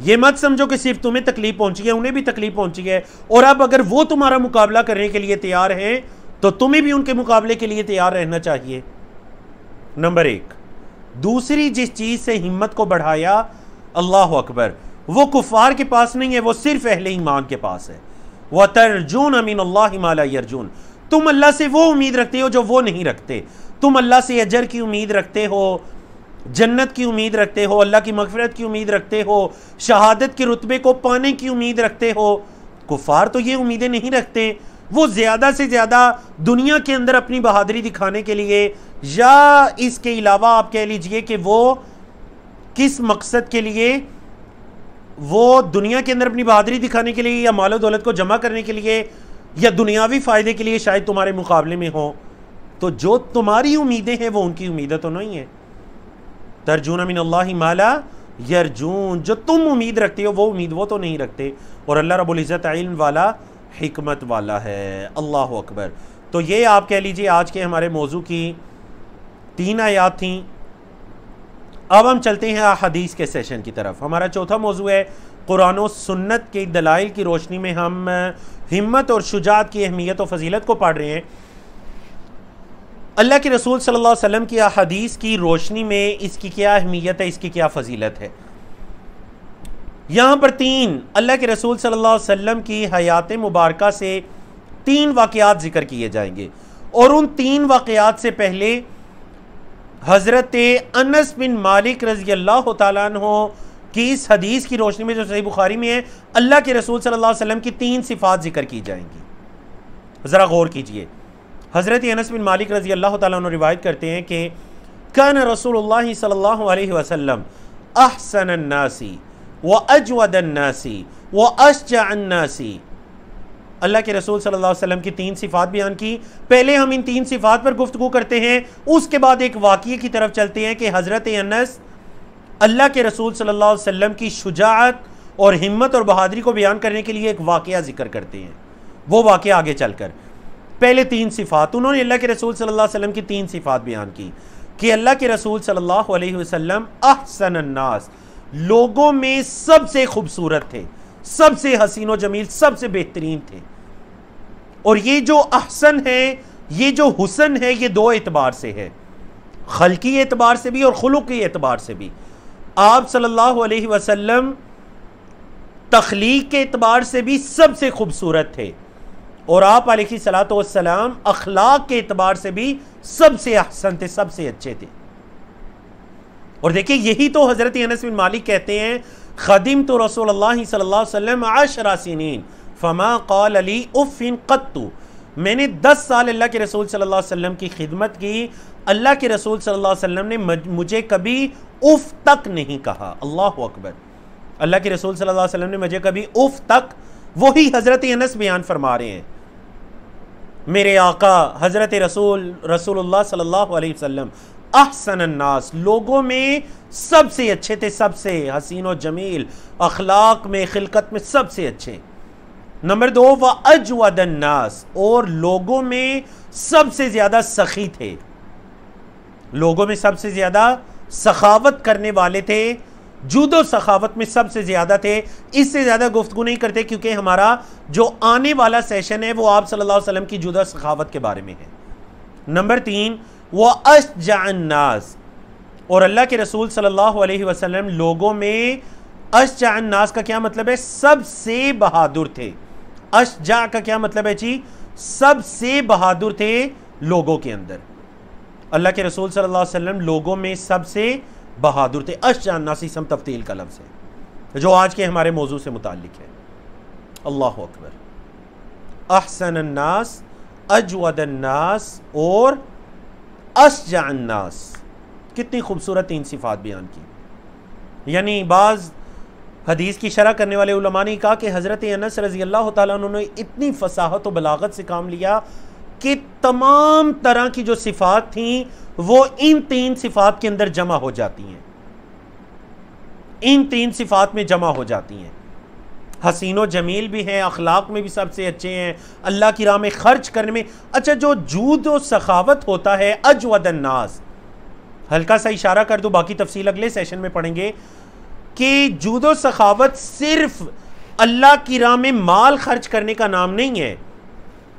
यह मत समझो कि सिर्फ तुम्हें तकलीफ पहुंची है, उन्हें भी तकलीफ पहुंची है, और अब अगर वो तुम्हारा मुकाबला करने के लिए तैयार हैं तो तुम्हें भी उनके मुकाबले के लिए तैयार रहना चाहिए। नंबर एक। दूसरी जिस चीज से हिम्मत को बढ़ाया, अल्लाह अकबर, वो कुफार के पास नहीं है, वो सिर्फ अहले ईमान के पास है। व तरजून मिनल्लाहि मा ला यरजून, तुम अल्लाह से वो उम्मीद रखते हो जो वो नहीं रखते। तुम अल्लाह से अजर की उम्मीद रखते हो, जन्नत की उम्मीद रखते हो, अल्लाह की मगफिरत की उम्मीद रखते हो, शहादत के रुतबे को पाने की उम्मीद रखते हो। कुफार तो ये उम्मीदें नहीं रखते। वो ज़्यादा से ज़्यादा दुनिया के अंदर अपनी बहादुरी दिखाने के लिए, या इसके अलावा आप कह लीजिए कि वो किस मकसद के लिए, वो दुनिया के अंदर अपनी बहादुरी दिखाने के लिए या मालो दौलत को जमा करने के लिए या दुनियावी फ़ायदे के लिए शायद तुम्हारे मुकाबले में हो। तो जो तुम्हारी उम्मीदें हैं वो उनकी उम्मीदें तो नहीं है। तरजून मिनल्लाहि मा ला यरजून, जो तुम उम्मीद रखते हो वो उम्मीद वो तो नहीं रखते। और अल्लाह रब्बुल इज़्ज़त इल्म वाला, हिकमत वाला है। अल्लाह अकबर। तो ये आप कह लीजिए आज के हमारे मौजू की 3 आयात थी। अब हम चलते हैं हदीस के सेशन की तरफ। हमारा चौथा मौजू है कुरान और सुन्नत के दलाइल की रोशनी में हम हिम्मत और शुजाअत की अहमियत और फजीलत को पढ़ रहे हैं। अल्लाह के रसूल सल्लल्लाहु अलैहि वसल्लम की हदीस की रोशनी में इसकी क्या अहमियत है, इसकी क्या फजीलत है। यहाँ पर 3 अल्लाह के रसूल सल्लल्लाहु अलैहि वसल्लम की हयात मुबारका से 3 वाक़यात जिक्र किए जाएंगे, और उन 3 वाक़यात से पहले हज़रत अनस बिन मालिक रज़ी अल्लाह तआला अन्हु की इस हदीस की रोशनी में जो सही बुखारी में है, अल्लाह के रसूल सल्लल्लाहु अलैहि वसल्लम की 3 सिफ़ात जिक्र की जाएंगी। ज़रा गौर कीजिए। हज़रत अनस बिन मालिक रज़ी अल्लाह तआला अन्हु रिवायत करते हैं कि कान रसूलुल्लाह सल्लल्लाहु अलैहि वसल्लम अहसनन नासी व अजवदन नासी व अशजअन नासी। अल्लाह के रसूल सल्लल्लाहु अलैहि वसल्लम की 3 सिफ़ात बयान की। पहले हम इन 3 सिफ़ात पर गुफ्तगू करते हैं, उसके बाद एक वाक़ये की तरफ चलते हैं कि हज़रत अनस अल्लाह के रसूल सल्लल्लाहु अलैहि वसल्लम की शुजाअत और हिम्मत और बहादुरी को बयान करने के लिए एक वाक़या जिक्र करते हैं। वो वाक़या आगे चलकर, पहले 3 सिफ़ात उन्होंने अल्लाह के रसूल सल्लल्लाहु अलैहि वसल्लम की 3 सिफ़ात बयान की कि अल्लाह के रसूल सल्लल्लाहु अलैहि वसल्लम अहसनन नास, लोगों में सबसे खूबसूरत थे, सबसे हसीन व जमील, सबसे बेहतरीन थे। और ये जो अहसन है, ये जो हुसन है, ये 2 एतबार से है, खल्की एतबार से भी और खुलुकी एतबार से भी। आप सल्लल्लाहु अलैहि वसल्लम तख्लीक के एतबार से भी सबसे खूबसूरत थे, और आप अलैहिस्सलातु वस्सलाम अखलाक के एतबार से भी सबसे अहसन थे, सबसे अच्छे थे। और देखिए यही तो हज़रत अनस बिन मालिक कहते हैं, खदिम तो रसूलुल्लाह सल्लल्लाहु अलैहि वसल्लम 10 सिनीन फमा क़ाल अली उफ़्फ़िन क़त्तु, मैंने 10 साल अल्लाह के रसूल सल्लल्लाहु अलैहि वसल्लम की खिदमत की, अल्लाह के रसूल सल्लल्लाहु अलैहि वसल्लम ने मुझे कभी उफ़ तक नहीं कहा। अल्लाह अकबर। अल्लाह के रसूल सल्लल्लाहु अलैहि वसल्लम ने मुझे कभी उफ़ तक, वही हज़रत अनस बयान फरमा रहे हैं। मेरे आका हज़रत रसूलुल्लाह सल्लल्लाहु अलैहि वसल्लम अहसन नास, लोगों में सबसे अच्छे थे, सबसे हसीन व जमील, अखलाक में, खिलकत में सबसे अच्छे। नंबर 2 व अजवदन नास, और लोगों में सबसे ज़्यादा सखी थे, लोगों में सबसे ज़्यादा सखावत करने वाले थे, जूदो सखावत में सबसे ज़्यादा थे। इससे ज़्यादा गुफ्तगू नहीं करते क्योंकि हमारा जो आने वाला सेशन है वो आप सल्लल्लाहु अलैहि वसल्लम की जूदो सखावत के बारे में है। नंबर 3 वो अशजअन नास, और अल्लाह के रसूल सल्लल्लाहु अलैहि वसल्लम लोगों में अशजा नास का क्या मतलब है? सबसे बहादुर थे। अशजा का क्या मतलब है जी? सबसे बहादुर थे लोगों के अंदर। अल्लाह के रसूल सल्लल्लाहु अलैहि वसल्लम लोगों में सबसे बहादुर थे। अशजा नास इसम तफ्तील का लफ्ज़ है जो आज के हमारे मौजू से मुताल्लिक है। अल्लाह अकबर। अहसन नास, अजवद नास और अशजा नास, कितनी खूबसूरत तीन सिफात बयान की। यानी बाज़ हदीस की शरह करने वाले उलमा ने कहा कि हज़रत अनस रज़ी अल्लाह तआला उन्होंने इतनी फसाहत और बलागत से काम लिया कि तमाम तरह की जो सिफात थी वो इन तीन सिफात के अंदर जमा हो जाती हैं, इन तीन सिफात में जमा हो जाती हैं। हसीनो जमील भी हैं, अखलाक में भी सबसे अच्छे हैं, अल्लाह की राह में खर्च करने में। अच्छा, जो जूद और सखावत होता है, अजवद नास, हल्का सा इशारा कर दूं, बाकी तफसील अगले सेशन में पढ़ेंगे कि जूद और सखावत सिर्फ अल्लाह की राह में माल खर्च करने का नाम नहीं है,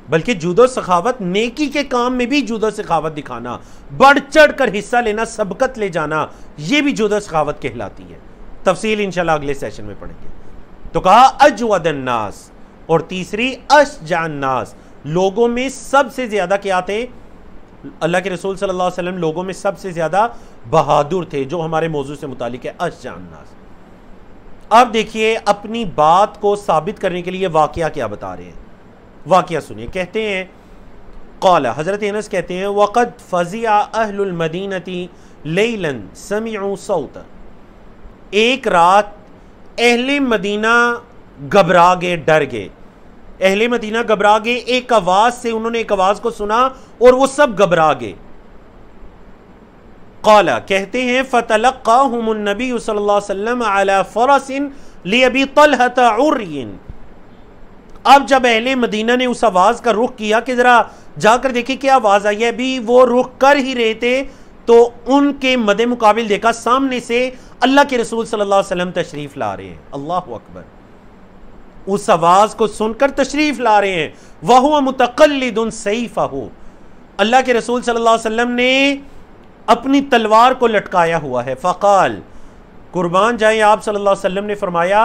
बल्कि जूद और सखावत नेकी के काम में भी जूद और सखावत दिखाना, बढ़ चढ़ कर हिस्सा लेना, सबकत ले जाना, यह भी जूद और सखावत कहलाती है। तफसील इंशाल्लाह अगले सेशन में पढ़ेंगे। तो कहा अजवद नास, और तीसरी अशजा नास, लोगों में सबसे ज्यादा क्या थे? अल्लाह के रसूल सल्लल्लाहु अलैहि वसल्लम लोगों में सबसे ज्यादा बहादुर थे, जो हमारे मौजू से मुतालिक है, अशजा नास। अब देखिए, अपनी बात को साबित करने के लिए वाकया क्या बता रहे हैं, वाकया सुनिए। कहते हैं क़ाला, हज़रत अनस कहते हैं, वक़द फ़ज़िया अहलुल मदीनती लैलन समिअू सौत, एक रात अहले मदीना घबरा गए, डर गए। अहले मदीना घबरा गए, एक आवाज से उन्होंने एक आवाज को सुना और वो सब घबरा गए। क़ाला, कहते हैं, फ़तलक़्क़ाहुमुन नबी सल्लल्लाहु अलैहि वसल्लम अला फ़रसिन लिअबी तलहत उर्रिन। अब जब अहले मदीना ने उस आवाज का रुख किया कि जरा जाकर देखे क्या आवाज आई है, अभी वो रुख कर ही रहे थे तो उनके मदे मुकाबिल देखा सामने से अल्लाह के रसूल सल्लल्लाहु अलैहि वसल्लम तशरीफ ला रहे हैं। अल्लाहु अकबर। उस आवाज को सुनकर तशरीफ ला रहे हैं। वहुव मुतक़ल्लिदुन सैफ़हु, अल्लाह के रसूल सल्लल्लाहु अलैहि वसल्लम ने अपनी तलवार को लटकाया हुआ है। फ़क़ाल, कुर्बान जाए आप सल्लल्लाहु अलैहि वसल्लम ने फरमाया,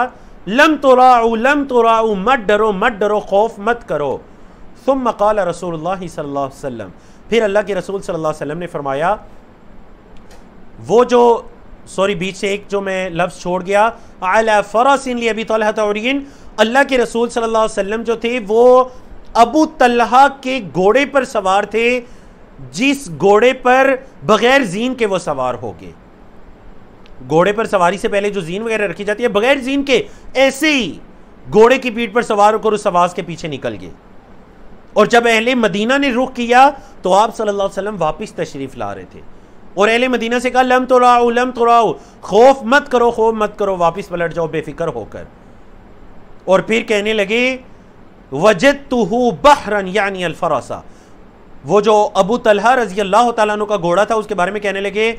लम तुराउ, मत डरो, खौफ मत करो। सुम्मा क़ाल रसूलुल्लाह सल्लल्लाहु अलैहि वसल्लम, फिर अल्लाह के रसूल सल्लल्लाहु अलैहि वसल्लम ने फरमाया, वो जो बीच से एक जो मैं लफ्ज़ छोड़ गया, अला फ़रसिन लिअबी तलहत उर्रिन, अल्लाह के रसूल सल्लल्लाहु अलैहि वसल्लम जो थे वो अबू तलहा के घोड़े पर सवार थे, जिस घोड़े पर बगैर जीन के वो सवार हो गए। घोड़े पर सवारी से पहले जो जीन वगैरह रखी जाती है, बगैर जीन के ऐसे ही घोड़े की पीठ पर सवार होकर उस आवाज के पीछे निकल गए। और जब अहले मदीना ने रुख किया तो आप सल्लल्लाहु अलैहि वसल्लम वापस तशरीफ ला रहे थे और अहले मदीना से कहा, लम तुराउ, खौफ मत करो, वापस पलट जाओ बेफिक्र होकर। और फिर कहने लगे, वजदतुहु बहरन यानी अल फरसा, वो जो अबू तलहा रजी अल्लाह तआला अन्हु का घोड़ा था उसके बारे में कहने लगे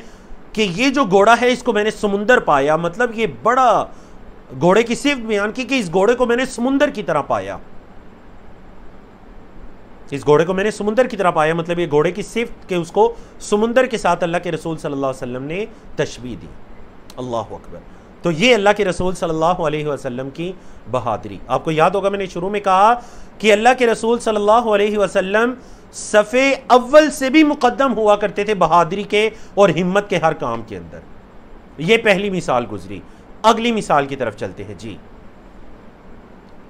कि ये जो घोड़ा है इसको मैंने समुंदर पाया। मतलब ये बड़ा घोड़े की सिफ्त बयान की कि इस घोड़े को मैंने समुंदर की तरह पाया, इस घोड़े को मैंने समुंदर की तरह पाया। मतलब ये घोड़े की सिफ्त के उसको समुंदर के साथ अल्लाह के रसूल सल्लल्लाहु अलैहि वसल्लम ने तशबीह दी। अल्लाह अकबर। तो ये अल्लाह के रसूल सल्लल्लाहु अलैहि वसल्लम की बहादुरी। आपको याद होगा मैंने शुरू में कहा कि अल्लाह के रसूल सल्लल्लाहु अलैहि वसल्लम सफ़े अव्वल से भी मुकद्दम हुआ करते थे बहादुरी के और हिम्मत के हर काम के अंदर। ये पहली मिसाल गुजरी। अगली मिसाल की तरफ चलते हैं जी।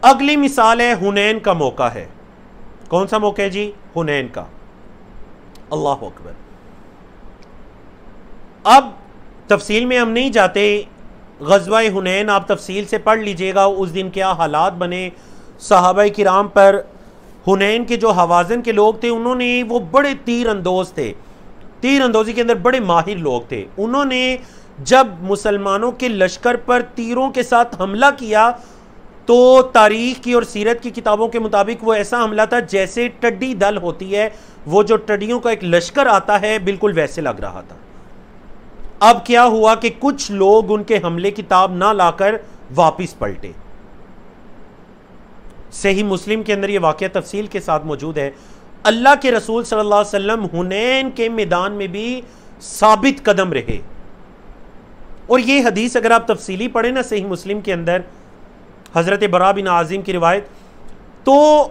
अगली मिसाल है हुनैन का मौका है। कौन सा मौका है जी? हुनैन का। अल्लाह अकबर। अब तफसील में हम नहीं जाते, ग़ज़वा हुनैन आप तफसील से पढ़ लीजिएगा, उस दिन क्या हालात बने। सहाबाए किराम पर हुनैन के जो हवाज़न के लोग थे उन्होंने, वो बड़े तीर अंदोज थे, तीर अंदोज़ी के अंदर बड़े माहिर लोग थे। उन्होंने जब मुसलमानों के लश्कर पर तीरों के साथ हमला किया तो तारीख़ की और सीरत की किताबों के मुताबिक वो ऐसा हमला था जैसे टड्डी दल होती है, वो जो टड्डियों का एक लश्कर आता है, बिल्कुल वैसे लग रहा था। अब क्या हुआ कि कुछ लोग उनके हमले की ताब ना लाकर वापिस पलटे। सही मुस्लिम के अंदर यह वाक़या तफसील के साथ मौजूद है। अल्लाह के रसूल सल्लल्लाहु अलैहि वसल्लम हुनैन के मैदान में भी साबित कदम रहे। और ये हदीस अगर आप तफसीली पढ़े ना सही मुस्लिम के अंदर, हज़रत बरा बिन आज़िम की रिवायत, तो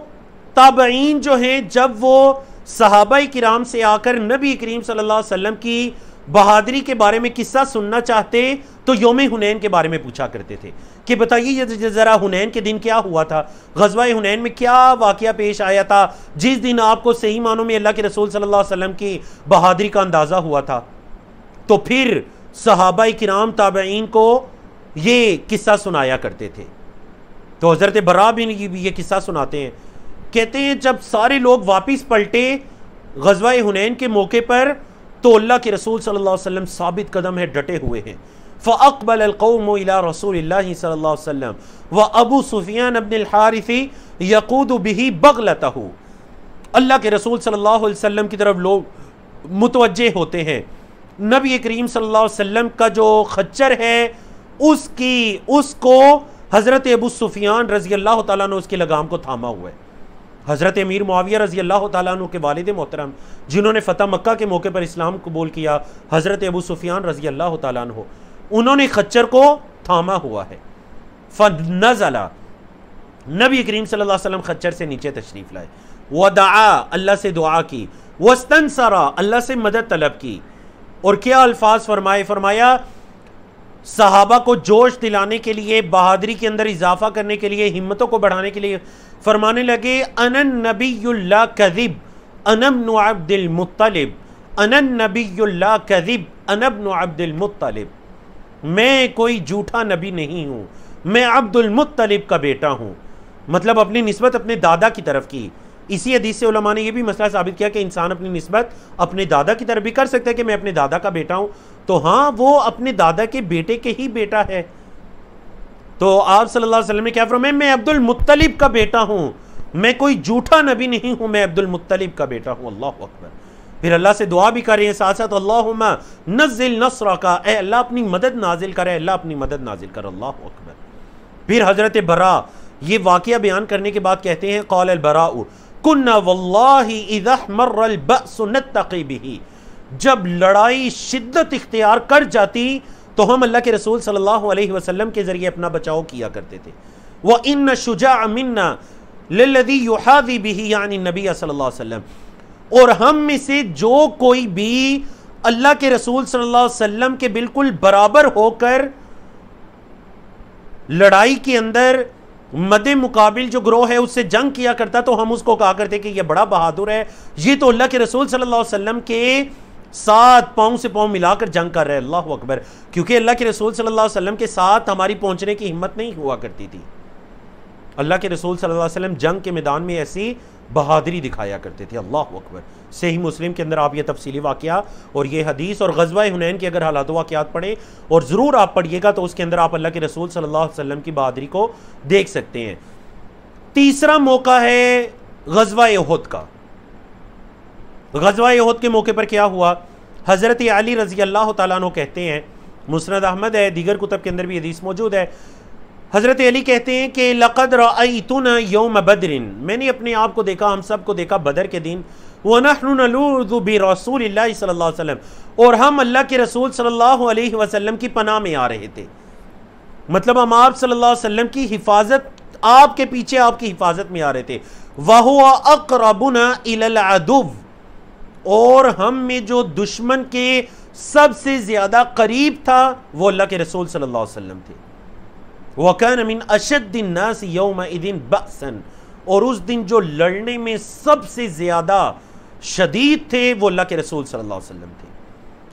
ताबईन जो हैं जब वो सहाबा किराम से आकर नबी करीम सल्लल्लाहु अलैहि वसल्लम की बहादुरी के बारे में किस्सा सुनना चाहते तो यौम हुनैन के बारे में पूछा करते थे कि बताइए ये ज़रा हुनैन के दिन क्या हुआ था, ग़ज़वा हुनैन में क्या वाक़या पेश आया था जिस दिन आपको सही मानों में अल्लाह के रसूल सल्लल्लाहु अलैहि वसल्लम की बहादुरी का अंदाज़ा हुआ था। तो फिर सहाबा किराम ताबईन को ये किस्सा सुनाया करते थे। तो हज़रत बरा बिन ये किस्सा सुनाते हैं, कहते हैं जब सारे लोग वापस पलटे ग़ज़वा हुनैन के मौके पर तो अल्लाह के रसूल सल्लल्लाहु अलैहि वसल्लम साबित कदम है, डटे हुए हैं। फ़अक़बल अल-क़ौमु इला रसूलिल्लाहि सल्लल्लाहु अलैहि वसल्लम व अबू सुफ़ियान इब्न अल-हारिस यक़ूदु बिही बग़लतहु। अल्लाह के रसूल सल्लल्लाहु अलैहि वसल्लम की तरफ लोग मुतवज्जे होते हैं। नबी करीम सल्लल्लाहु अलैहि वसल्लम का जो खच्चर है उसको हज़रत अबू सुफ़ियान रज़ी अल्लाह तआला अन्हु उसकी लगाम को थामा हुआ है। हज़रत अमीर मुआविया रज़ी अल्लाह तआला अन्हु के वालिद मोहतरम जिन्होंने फ़तह मक्का के मौके पर इस्लाम कबूल किया, हज़रत अबू सुफ़ियान रज़ी अल्लाह तआला अन्हु, उन्होंने खच्चर को थामा हुआ है। फ़नज़ला, नबी करीम सल्लल्लाहु अलैहि वसल्लम खच्चर से नीचे तशरीफ़ लाए, वदआ, अल्लाह से दुआ की, वस्तनसरा, अल्लाह से मदद तलब की, और क्या अल्फाज फरमाए, फरमाया सहाबा को जोश दिलाने के लिए, बहादुरी के अंदर इजाफा करने के लिए, हिम्मतों को बढ़ाने के लिए फरमाने लगे, अनन नबियुल्ला कज़िब अनब्नु अब्दुल मुत्तलिब, अनन नबियुल्ला कज़िब अनब्नु अब्दुल मुत्तलिब, मैं कोई झूठा नबी नहीं हूँ, मैं अब्दुल मुत्तलिब का बेटा हूँ। मतलब अपनी निस्बत अपने दादा की तरफ की। इसी हदीस से उलमा ने यह भी मसला साबित किया कि इंसान अपनी निस्बत अपने दादा की तरफ भी कर सकता है कि मैं अपने दादा का बेटा हूँ। तो हाँ, वो अपने दादा के बेटे के ही बेटा है। तो आप सल्लल्लाहु अलैहि वसल्लम ने क्या फरमाया, मैं अब्दुल मुत्तलिब का बेटा हूँ, मैं कोई झूठा नबी नहीं हूँ, मैं अब्दुल मुत्तलिब का बेटा हूँ। अल्लाह अकबर। फिर अल्लाह से दुआ भी कर रहे हैं साथ साथ, अल्लाहुम्मा नज़्ज़िल नस्रका, ए अल्लाह अपनी मदद नाजिल कर, अल्लाह अपनी मदद नाजिल कर। अल्लाह अकबर। फिर हज़रत बरा ये वाक़या बयान करने के बाद कहते हैं, क़ाल अल बराउ कुन्ना वल्लाहि इज़ा अहमर्रल बअसु नत्तक़ी बिही, जब लड़ाई शिद्दत इख्तियार कर जाती तो हम अल्लाह के रसूल सल्लल्लाहु अलैहि वसल्लम के जरिए अपना बचाव किया करते थे। व इन्न शुजाअ मिन्ना लिल्लज़ी युहाज़ी बिही यानी नबी सल्लल्लाहु अलैहि वसल्लम, और हम में से जो कोई भी अल्लाह के रसूल सल्लल्लाहु अलैहि वसल्लम के बिल्कुल बराबर होकर लड़ाई के अंदर मदे मुकाबिल जो ग्रोह है उससे जंग किया करता तो हम उसको कहा करते कि ये बड़ा बहादुर है, ये तो अल्लाह के रसूल सल्लल्लाहु अलैहि वसल्लम के साथ पाँव से पाँव मिलाकर जंग कर रहे हैं। अल्लाह अकबर। क्योंकि अल्लाह के रसूल सल्लल्लाहु अलैहि वसल्लम के साथ हमारी पहुंचने की हिम्मत नहीं हुआ करती थी। अल्लाह के रसूल सल्लल्लाहु अलैहि वसल्लम जंग के मैदान में ऐसी बहादुरी दिखाया करते थे। अल्लाह अकबर। सही मुस्लिम के अंदर आप ये तफसीली वाक़या और ये हदीस और ग़ज़वा हुनैन की अगर हालात वाक़यात पढ़ें और ज़रूर आप पढ़िएगा तो उसके अंदर आप अल्लाह के रसूल सल्लल्लाहु अलैहि वसल्लम की बहादुरी को देख सकते हैं। तीसरा मौका है ग़ज़वा उहद का। ग़ज़वा उहद के मौके पर क्या हुआ, हज़रत अली रज़ी अल्लाह तआला अन्हु कहते हैं, मुस्नद अहमद है, दीगर कुतब के अंदर भी हदीस मौजूद है, हज़रत अली कहते हैं कि लक़द रअयतुना यौम बदरिन, मैंने अपने आप को देखा, हम सब को देखा बदर के दिन, व नहनु नलूज़ु बिरसूलिल्लाहि सल्लल्लाहु अलैहि वसल्लम, और हम अल्लाह के रसूल सल्लल्लाहु अलैहि वसल्लम की पनाह में आ रहे थे। मतलब हम आप सल्लल्लाहु अलैहि वसल्लम की हिफाजत, आपके पीछे आपकी हिफाजत में आ रहे थे। वहुवा अक़रबुना इलल अदुव, और हम में जो दुश्मन के सबसे ज्यादा करीब था वो अल्लाह के रसूल सल्लल्लाहु अलैहि वसल्लम थे। वकान मिन अशद्दिन नास यौमइदिन बअसन, और उस दिन जो लड़ने में सबसे ज्यादा शदीद थे वो अल्लाह के रसूल सल्लल्लाहु अलैहि वसल्लम थे।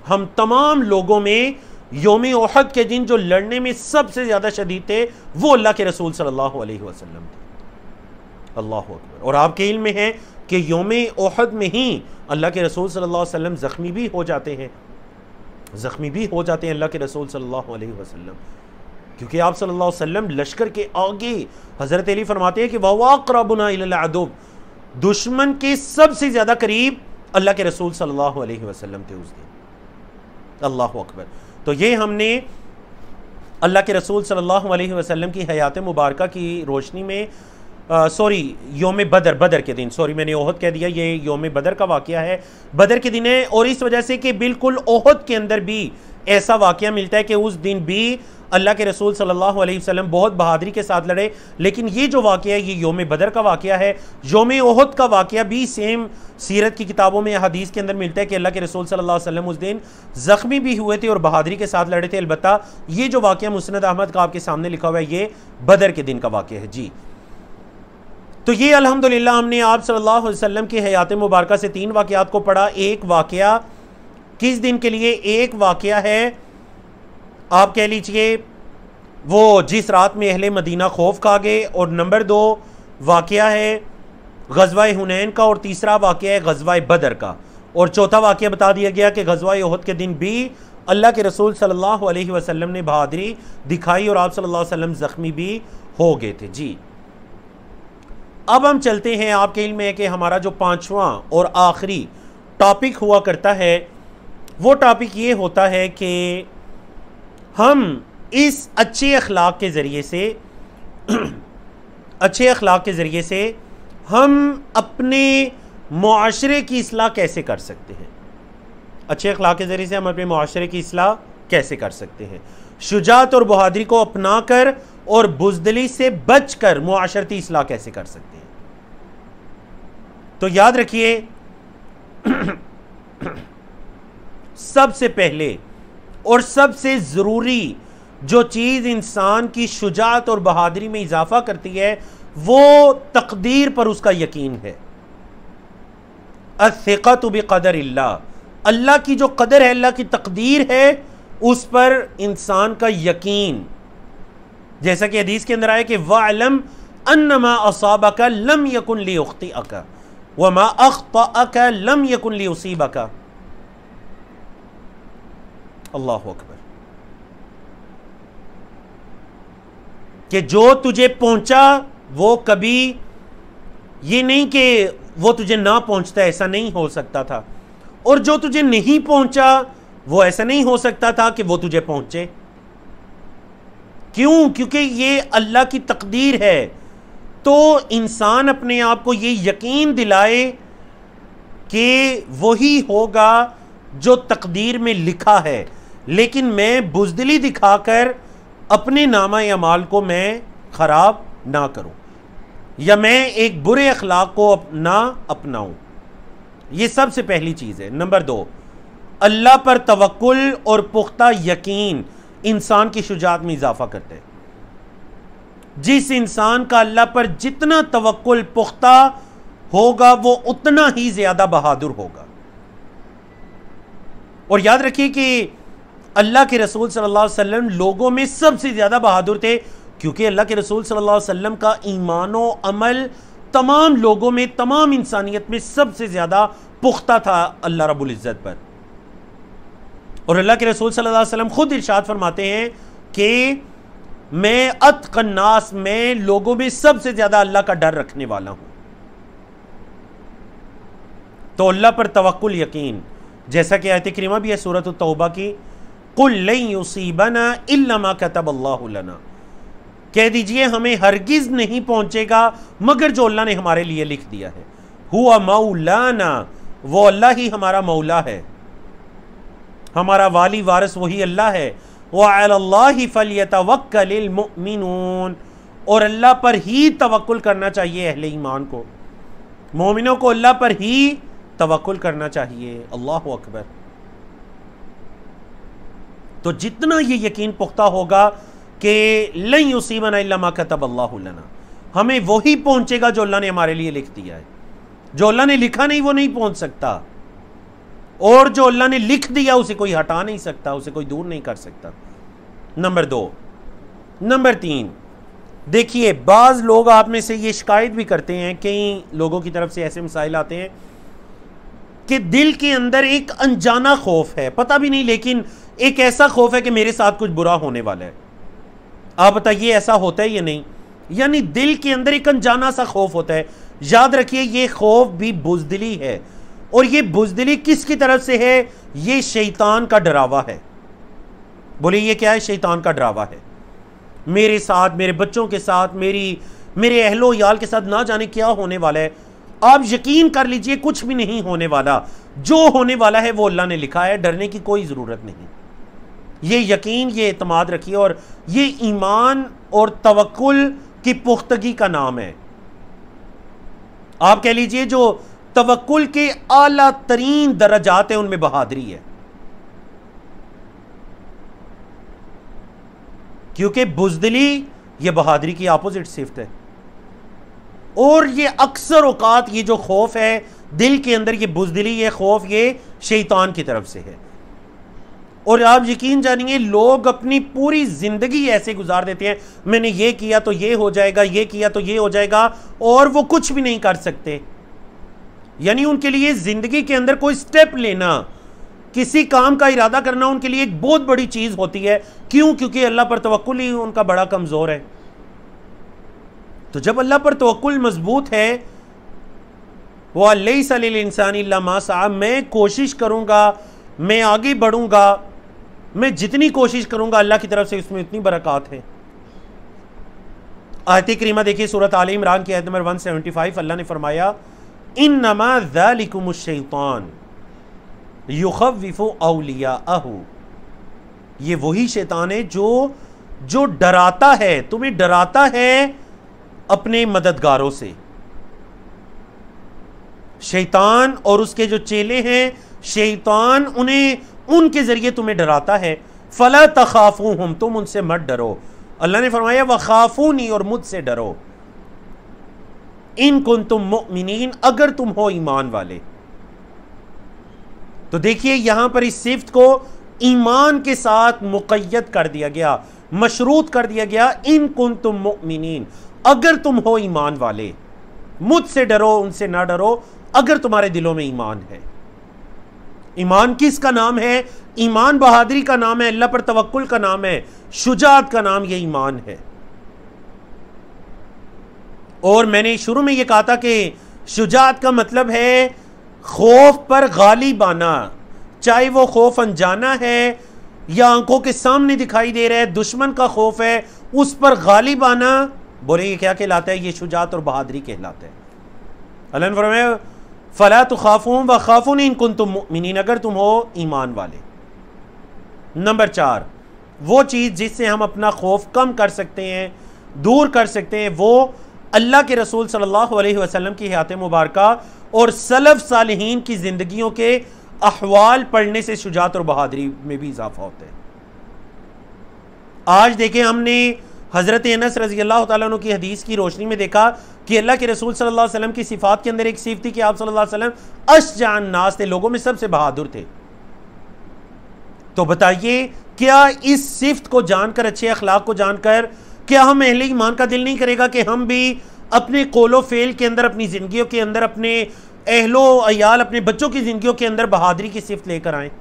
हम तमाम लोगों में यौम उहद के दिन जो लड़ने में सबसे ज्यादा शदीद थे वो अल्लाह के रसूल सल्लल्लाहु अलैहि वसल्लम थे। अल्लाह अकबर। और आपके इल्म में है कि यौम उहद में ही अल्लाह के रसूल सल्लल्लाहु अलैहि वसल्लम ज़ख्मी भी हो जाते हैं, ज़ख्मी भी हो जाते हैं अल्लाह के रसूल सल्लल्लाहु अलैहि वसल्लम, क्योंकि आप सल्लल्लाहु अलैहि वसल्लम लश्कर के आगे, हज़रत अली फरमाते हैं कि वहुवा अक़रबुना इलल अदुव, दुश्मन के सबसे ज़्यादा करीब अल्लाह के रसूल सल्लल्लाहु अलैहि वसल्लम थे उस दिन। अल्लाह अकबर। तो ये हमने अल्लाह के रसूल सल्लल्लाहु अलैहि वसल्लम की हयात मुबारका की रोशनी में सॉरी योम बदर, बदर के दिन, सॉरी मैंने ओहद कह दिया, ये योम बदर का वाक़या है, बदर के दिन है। और इस वजह से कि बिल्कुल ओहद के अंदर भी ऐसा वाक़या मिलता है कि उस दिन भी अल्लाह के रसूल सल्लल्लाहु अलैहि वसल्लम बहुत बहादुरी के साथ लड़े। लेकिन ये जो वाक़या है ये योम बदर का वाक़या है। योम ओहद का वाक़या भी सेम सीरत की किताबों में, हदीस के अंदर मिलता है कि अल्लाह के रसूल सल्लल्लाहु अलैहि वसल्लम उस दिन ज़ख्मी भी हुए थे और बहादुरी के साथ लड़े थे। अलबत्ता ये जो वाक़या मुस्नद अहमद का आपके सामने लिखा हुआ है ये बदर के दिन का वाक़या है जी। तो ये अल्हम्दुलिल्लाह हमने आप सल्लल्लाहु अलैहि वसल्लम की हयात मुबारका से 3 वाक़यात को पढ़ा। एक वाक़या किस दिन के लिए, एक वाक़या है आप कह लीजिए वो जिस रात में अहले मदीना खौफ खा गए, और नंबर 2 वाक़या है ग़ज़वा हुनैन का, और तीसरा वाक़या है ग़ज़वा बदर का, और चौथा वाक़या बता दिया गया कि ग़ज़वा उहद के दिन भी अल्लाह के रसूल सल्लल्लाहु अलैहि वसल्लम ने बहादुरी दिखाई और आप सल्लल्लाहु अलैहि वसल्लम ज़ख्मी भी हो गए थे जी। अब हम चलते हैं, आपके इल्म है कि हमारा जो 5वां और आखिरी टॉपिक हुआ करता है वो टॉपिक ये होता है कि हम इस अच्छे अखलाक के ज़रिए से अच्छे अखलाक के ज़रिए से हम अपने मुआशरे की इस्लाह कैसे कर सकते हैं। अच्छे अखलाक के ज़रिए से हम अपने मुआशरे की इस्लाह कैसे कर सकते हैं, शुजात और बहादुरी को अपना कर और बुज़दिली से बच कर मुआशरती इस्लाह कैसे कर सकते हैं। तो याद रखिए सबसे पहले और सबसे ज़रूरी जो चीज़ इंसान की शुजात और बहादुरी में इजाफा करती है वो तकदीर पर उसका यकीन है। अस्सिक़तु बिक़दरिल्लाह, अल्लाह की जो कदर है, अल्लाह की तकदीर है, उस पर इंसान का यकीन। जैसा कि हदीस के अंदर आया कि वअलम अन्नमा असाबका लम यकुन लियुख्तिअका वमा अख्तअका लम यकुन लियुसीबका। अल्लाहु अकबर। कि जो तुझे पहुंचा वो कभी ये नहीं कि वो तुझे ना पहुंचता, ऐसा नहीं हो सकता था, और जो तुझे नहीं पहुंचा वो ऐसा नहीं हो सकता था कि वो तुझे पहुंचे। क्यों? क्योंकि ये अल्लाह की तकदीर है। तो इंसान अपने आप को ये यकीन दिलाए कि वही होगा जो तकदीर में लिखा है, लेकिन मैं बुज़दिली दिखाकर अपने नामा अमाल को मैं ख़राब ना करूं या मैं एक बुरे अखलाक को ना अपनाऊं। ये सबसे पहली चीज़ है। नंबर 2, अल्लाह पर तवक्कुल और पुख्ता यकीन इंसान की शुजात में इजाफा करते हैं। जिस इंसान का अल्लाह पर जितना तवक्कुल पुख्ता होगा वो उतना ही ज़्यादा बहादुर होगा। और याद रखिए कि अल्लाह के रसूल सल्लल्लाहु अलैहि वसल्लम लोगों में सबसे ज़्यादा बहादुर थे, क्योंकि अल्लाह के रसूल सल्लल्लाहु अलैहि वसल्लम का ईमान व अमल तमाम लोगों में, तमाम इंसानियत में सबसे ज़्यादा पुख्ता था अल्लाह रब्बुल इज़्ज़त पर। और अल्लाह के रसूल सल्लल्लाहु अलैहि वसल्लम खुद इरशाद फरमाते हैं कि मैं अत्क़न नास, मैं लोगों में सबसे ज़्यादा अल्लाह का डर रखने वाला हूँ। तो अल्लाह पर तवक्कुल यकीन, जैसा कि आयत करीमा भी है सूरत तौबा की, कुल लन युसीबना इल्ला मा कतबल्लाहु लना, कह दीजिए हमें हरगिज नहीं पहुंचेगा मगर जो अल्लाह ने हमारे लिए लिख दिया है। हुआ मौलाना, वो अल्लाह ही हमारा मौला है, हमारा वाली वारिस वही अल्लाह है। व अलल्लाहि फलयतवक्कलिल मुमिनून, और अल्लाह पर ही तवक्कुल करना चाहिए अहले ईमान को, मोमिनों को अल्लाह पर ही तवक्कुल करना चाहिए। अल्लाहु अकबर। तो जितना ये यकीन पुख्ता होगा कि लन युसीबना इल्ला मा कतबल्लाहु लना, हमें वही पहुंचेगा जो अल्लाह ने हमारे लिए लिख दिया है। जो अल्लाह ने लिखा नहीं वो नहीं पहुंच सकता, और जो अल्लाह ने लिख दिया उसे कोई हटा नहीं सकता, उसे कोई दूर नहीं कर सकता। नंबर 2। नंबर 3, देखिए बाज़ लोग आप में से ये शिकायत भी करते हैं, कई लोगों की तरफ से ऐसे मसाइल आते हैं कि दिल के अंदर एक अनजाना खौफ है, पता भी नहीं, लेकिन एक ऐसा खौफ है कि मेरे साथ कुछ बुरा होने वाला है। आप बताइए ऐसा होता है या नहीं? यानी दिल के अंदर एक अनजाना सा खौफ होता है। याद रखिए ये खौफ भी बुज़दिली है, और ये बुज़दिली किसकी तरफ से है? ये शैतान का डरावा है। बोले ये क्या है? शैतान का डरावा है। मेरे साथ, मेरे बच्चों के साथ, मेरी मेरे अहलो याल के साथ ना जाने क्या होने वाला है। आप यकीन कर लीजिए कुछ भी नहीं होने वाला, जो होने वाला है वो अल्लाह ने लिखा है, डरने की कोई ज़रूरत नहीं। ये यकीन, ये एतमाद रखिए, और ये ईमान और तवक्कुल की पुख्तगी का नाम है। आप कह लीजिए जो तवक्कुल के आला तरीन दर्जात हैं उनमें बहादुरी है, क्योंकि बुज़दिली ये बहादुरी की अपोजिट सिफ्त है। और ये अक्सर औकात ये जो खौफ है दिल के अंदर, ये बुज़दिली, ये खौफ, ये शैतान की तरफ से है। और आप यकीन जानिए लोग अपनी पूरी जिंदगी ऐसे गुजार देते हैं, मैंने ये किया तो ये हो जाएगा, ये किया तो ये हो जाएगा, और वो कुछ भी नहीं कर सकते। यानी उनके लिए जिंदगी के अंदर कोई स्टेप लेना, किसी काम का इरादा करना उनके लिए एक बहुत बड़ी चीज होती है। क्यों? क्योंकि अल्लाह पर तवक्कुल ही उनका बड़ा कमजोर है। तो जब अल्लाह पर तवक्कुल मजबूत है, वह लैसा लिल इंसानी इल्ला मा सआ, मैं कोशिश करूंगा, मैं आगे बढ़ूंगा, मैं जितनी कोशिश करूंगा अल्लाह की तरफ से उसमें इतनी बरकत है। आयत करीमा देखिए, सूरत आल इमरान की आयत नंबर 175, अल्लाह ने फरमाया इन्नमा ज़ालिकुमुश शैतान युखव्विफु औलियाअहु, ये वही शैतान है जो डराता है, तुम्हें डराता है अपने मददगारों से। शैतान और उसके जो चेले हैं, शैतान उन्हें उनके जरिए तुम्हें डराता है। फला तखाफूहुम, तुम उनसे मत डरो। अल्लाह ने फरमाया वखाफूनी, और मुझसे डरो। इन कुंतुम मुमिनीन, अगर तुम हो ईमान वाले। तो देखिए यहां पर इस सिफ्त को ईमान के साथ मुक़य्यद कर दिया गया, मशरूत कर दिया गया। इन कुंतुम मुमिनीन, अगर तुम हो ईमान वाले, मुझसे डरो, उनसे ना डरो, अगर तुम्हारे दिलों में ईमान है। ईमान किसका नाम है? ईमान बहादुरी का नाम है, अल्लाह पर तवक्कुल का नाम है, शुजाअत का नाम ये ईमान है। और मैंने शुरू में ये कहा था कि शुजाअत का मतलब है खौफ पर गालिब आना, चाहे वो खौफ अनजाना है या आंखों के सामने दिखाई दे रहा है, दुश्मन का खौफ है, उस पर गालिब आना। बोले ये क्या कहलाता है? ये शुजाअत और बहादुरी कहलाता है। अल्लाह ने फरमाया फला तुखाफून व खाफूनी इन कुंतुम मुमिनीन, अगर तुम हो ईमान वाले। नंबर 4, वो चीज़ जिससे हम अपना खौफ कम कर सकते हैं, दूर कर सकते हैं, वो अल्लाह के रसूल सल्लल्लाहु अलैहि वसल्लम की हयात मुबारका और सलफ सालिहीन की ज़िंदगियों के अहवाल पढ़ने से शुजाअत और बहादुरी में भी इजाफा होता है। आज देखें, हमने हज़रत अनस रज़ी अल्लाह तआला अन्हु की हदीस की रोशनी में देखा कि अल्लाह के रसूल सल्लल्लाहु अलैहि वसल्लम की सिफ़ात के अंदर एक सिफ़त थी कि आप सल्लल्लाहु अलैहि वसल्लम अशजान नास थे, लोगों में सबसे बहादुर थे। तो बताइए, क्या इस सिफ़त को जानकर, अच्छे अखलाक को जानकर, क्या हम अहले ईमान का दिल नहीं करेगा कि हम भी अपने कौलो फेल के अंदर, अपनी ज़िंदगियों के अंदर, अपने अहलो अयाल, अपने बच्चों की ज़िंदगियों के अंदर बहादुरी की सिफ़त लेकर आएँ?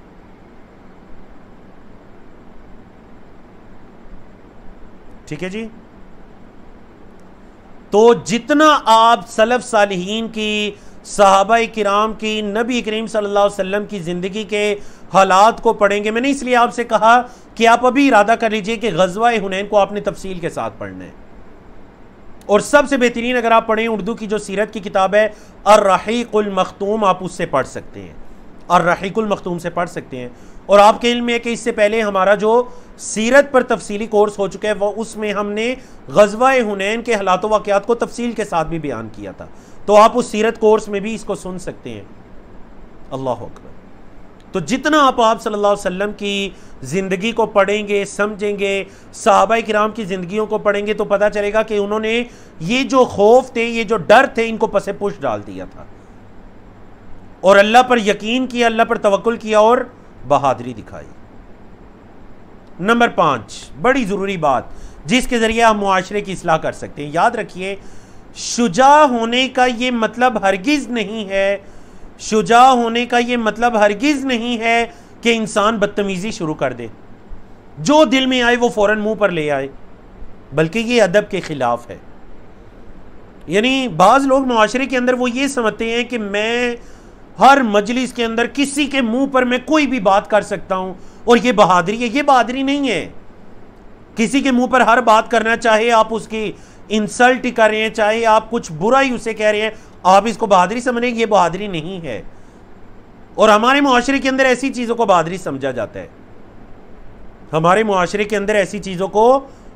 ठीक है जी। तो जितना आप सलफ सालिहीन की, सहाबाए किराम की, नबी करीम सल्लल्लाहु अलैहि वसल्लम की ज़िंदगी के हालात को पढ़ेंगे, मैंने इसलिए आपसे कहा कि आप अभी इरादा कर लीजिए कि ग़ज़वा-ए हुनैन को आपने तफसील के साथ पढ़ना है। और सबसे बेहतरीन अगर आप पढ़ें उर्दू की जो सीरत की किताब है अर्रहीकुल मख्तूम, आप उससे पढ़ सकते हैं, अर्रहीकुल मख्तूम से पढ़ सकते हैं। और आपके इल्म में है कि इससे पहले हमारा जो सीरत पर तफसीली कोर्स हो चुका है, वो उसमें हमने ग़ज़वा-ए हुनैन के हालात वाक़यात को तफसील के साथ भी बयान किया था। तो आप उस सीरत कोर्स में भी इसको सुन सकते हैं। अल्लाह अकबर। तो जितना आप सल्लल्लाहु अलैहि वसल्लम की ज़िंदगी को पढ़ेंगे, समझेंगे, सहाबाए किराम की ज़िंदगियों को पढ़ेंगे, तो पता चलेगा कि उन्होंने ये जो खौफ थे, ये जो डर थे, इनको पसे पुश डाल दिया था और अल्लाह पर यकीन किया, अल्लाह पर तवक्कुल किया और बहादुरी दिखाई। नंबर 5, बड़ी ज़रूरी बात जिसके ज़रिए आप मुआशरे की इस्लाह कर सकते हैं। याद रखिए, शुजा होने का ये मतलब हरगिज़ नहीं है, शुजा होने का ये मतलब हरगिज़ नहीं है कि इंसान बदतमीज़ी शुरू कर दे, जो दिल में आए वो फ़ौरन मुंह पर ले आए, बल्कि ये अदब के ख़िलाफ़ है। यानी बाज़ लोग मुआशरे के अंदर वो ये समझते हैं कि मैं हर मजलिस के अंदर किसी के मुंह पर मैं कोई भी बात कर सकता हूं और ये बहादुरी है। ये बहादुरी नहीं है। किसी के मुंह पर हर बात करना, चाहे आप उसकी इंसल्ट कर रहे हैं, चाहे आप कुछ बुरा ही उसे कह रहे हैं, आप इसको बहादुरी समझ रहे हैं, ये बहादुरी नहीं है। और हमारे मुआशरे के अंदर ऐसी चीज़ों को बहादुरी समझा जाता है, हमारे मुआशरे के अंदर ऐसी चीज़ों को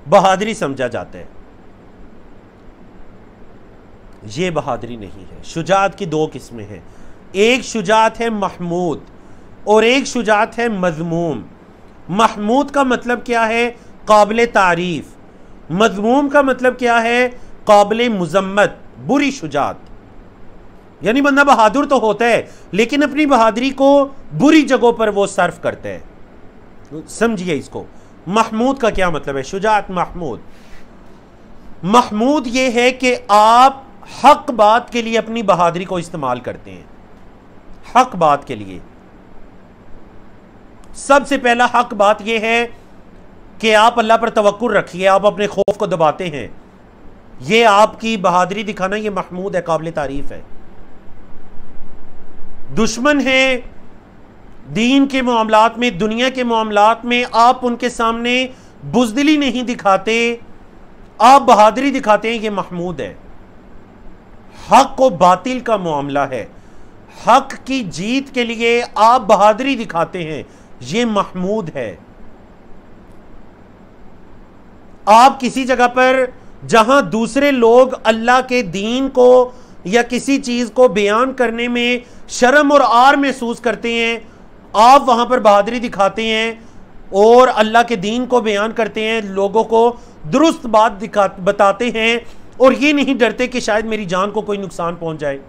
बहादुरी समझा जाता है। ये बहादुरी नहीं है। शुजात की दो किस्में हैं, एक शुजात है महमूद और एक शुजात है मज़मूम। महमूद का मतलब क्या है? काबिल तारीफ। मज़मूम का मतलब क्या है? काबिल मुज़म्मत, बुरी शुजात। यानी बंदा बहादुर तो होता है लेकिन अपनी बहादुरी को बुरी जगहों पर वो सर्फ करते हैं। समझिए इसको। महमूद का क्या मतलब है? शुजात महमूद, महमूद ये है कि आप हक बात के लिए अपनी बहादुरी को इस्तेमाल करते हैं। हक बात के लिए सबसे पहला हक बात यह है कि आप अल्लाह पर तवक्कुल रखिए, आप अपने खौफ को दबाते हैं। यह आपकी बहादुरी दिखाना, यह महमूद है, काबिल तारीफ है। दुश्मन है दीन के मामलात में, दुनिया के मामलात में आप उनके सामने बुज़दिली नहीं दिखाते, आप बहादुरी दिखाते हैं, यह महमूद है। हक और बातिल का मामला है, हक की जीत के लिए आप बहादुरी दिखाते हैं, यह महमूद है। आप किसी जगह पर जहां दूसरे लोग अल्लाह के दीन को या किसी चीज को बयान करने में शर्म और आर महसूस करते हैं, आप वहां पर बहादुरी दिखाते हैं और अल्लाह के दीन को बयान करते हैं, लोगों को दुरुस्त बात बताते हैं और ये नहीं डरते कि शायद मेरी जान को कोई नुकसान पहुंच जाए।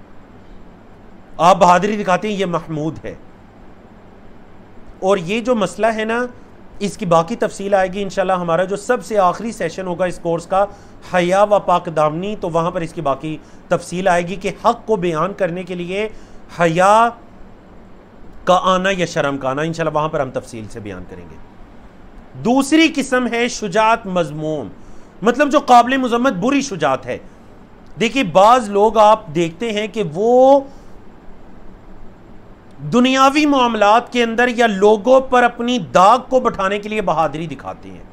आप बहादुरी दिखाते हैं, ये महमूद है। और ये जो मसला है ना, इसकी बाकी तफसील आएगी इंशाल्लाह। हमारा जो सबसे आखिरी सेशन होगा इस कोर्स का, हया व पाकदामनी, तो वहाँ पर इसकी बाकी तफसील आएगी कि हक़ को बयान करने के लिए हया का आना या शर्म का आना, इंशाल्लाह वहाँ पर हम तफसील से बयान करेंगे। दूसरी किस्म है शुजात मज़मूम, मतलब जो काबिल मुज़म्मत बुरी शुजात है। देखिए बाज़ लोग आप देखते हैं कि वो दुनियावी मामलात के अंदर या लोगों पर अपनी दाग को बैठाने के लिए बहादुरी दिखाते हैं।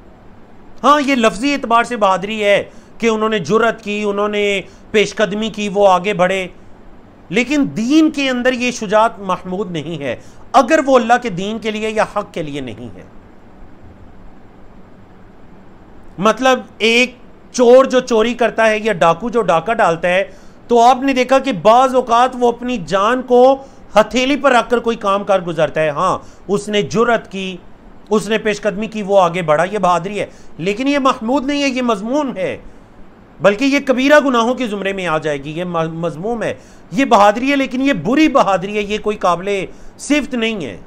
हाँ, ये लफ्जी एतबार से बहादुरी है कि उन्होंने जुर्रत की, उन्होंने पेशकदमी की, वो आगे बढ़े, लेकिन दीन के अंदर ये शुजात महमूद नहीं है अगर वो अल्लाह के दीन के लिए या हक के लिए नहीं है। मतलब एक चोर जो चोरी करता है या डाकू जो डाका डालता है, तो आपने देखा कि बाज़ औक़ात वो अपनी जान को हथेली पर रखकर कोई काम कर गुजरता है। हाँ, उसने जुर्रत की, उसने पेशकदमी की, वो आगे बढ़ा, ये बहादुरी है। लेकिन ये महमूद नहीं है, ये मज़मूम है, बल्कि ये कबीरा गुनाहों के ज़ुमरे में आ जाएगी, ये मज़मूम है। ये बहादुरी है लेकिन ये बुरी बहादुरी है, ये कोई काबिल सिफ्त नहीं है।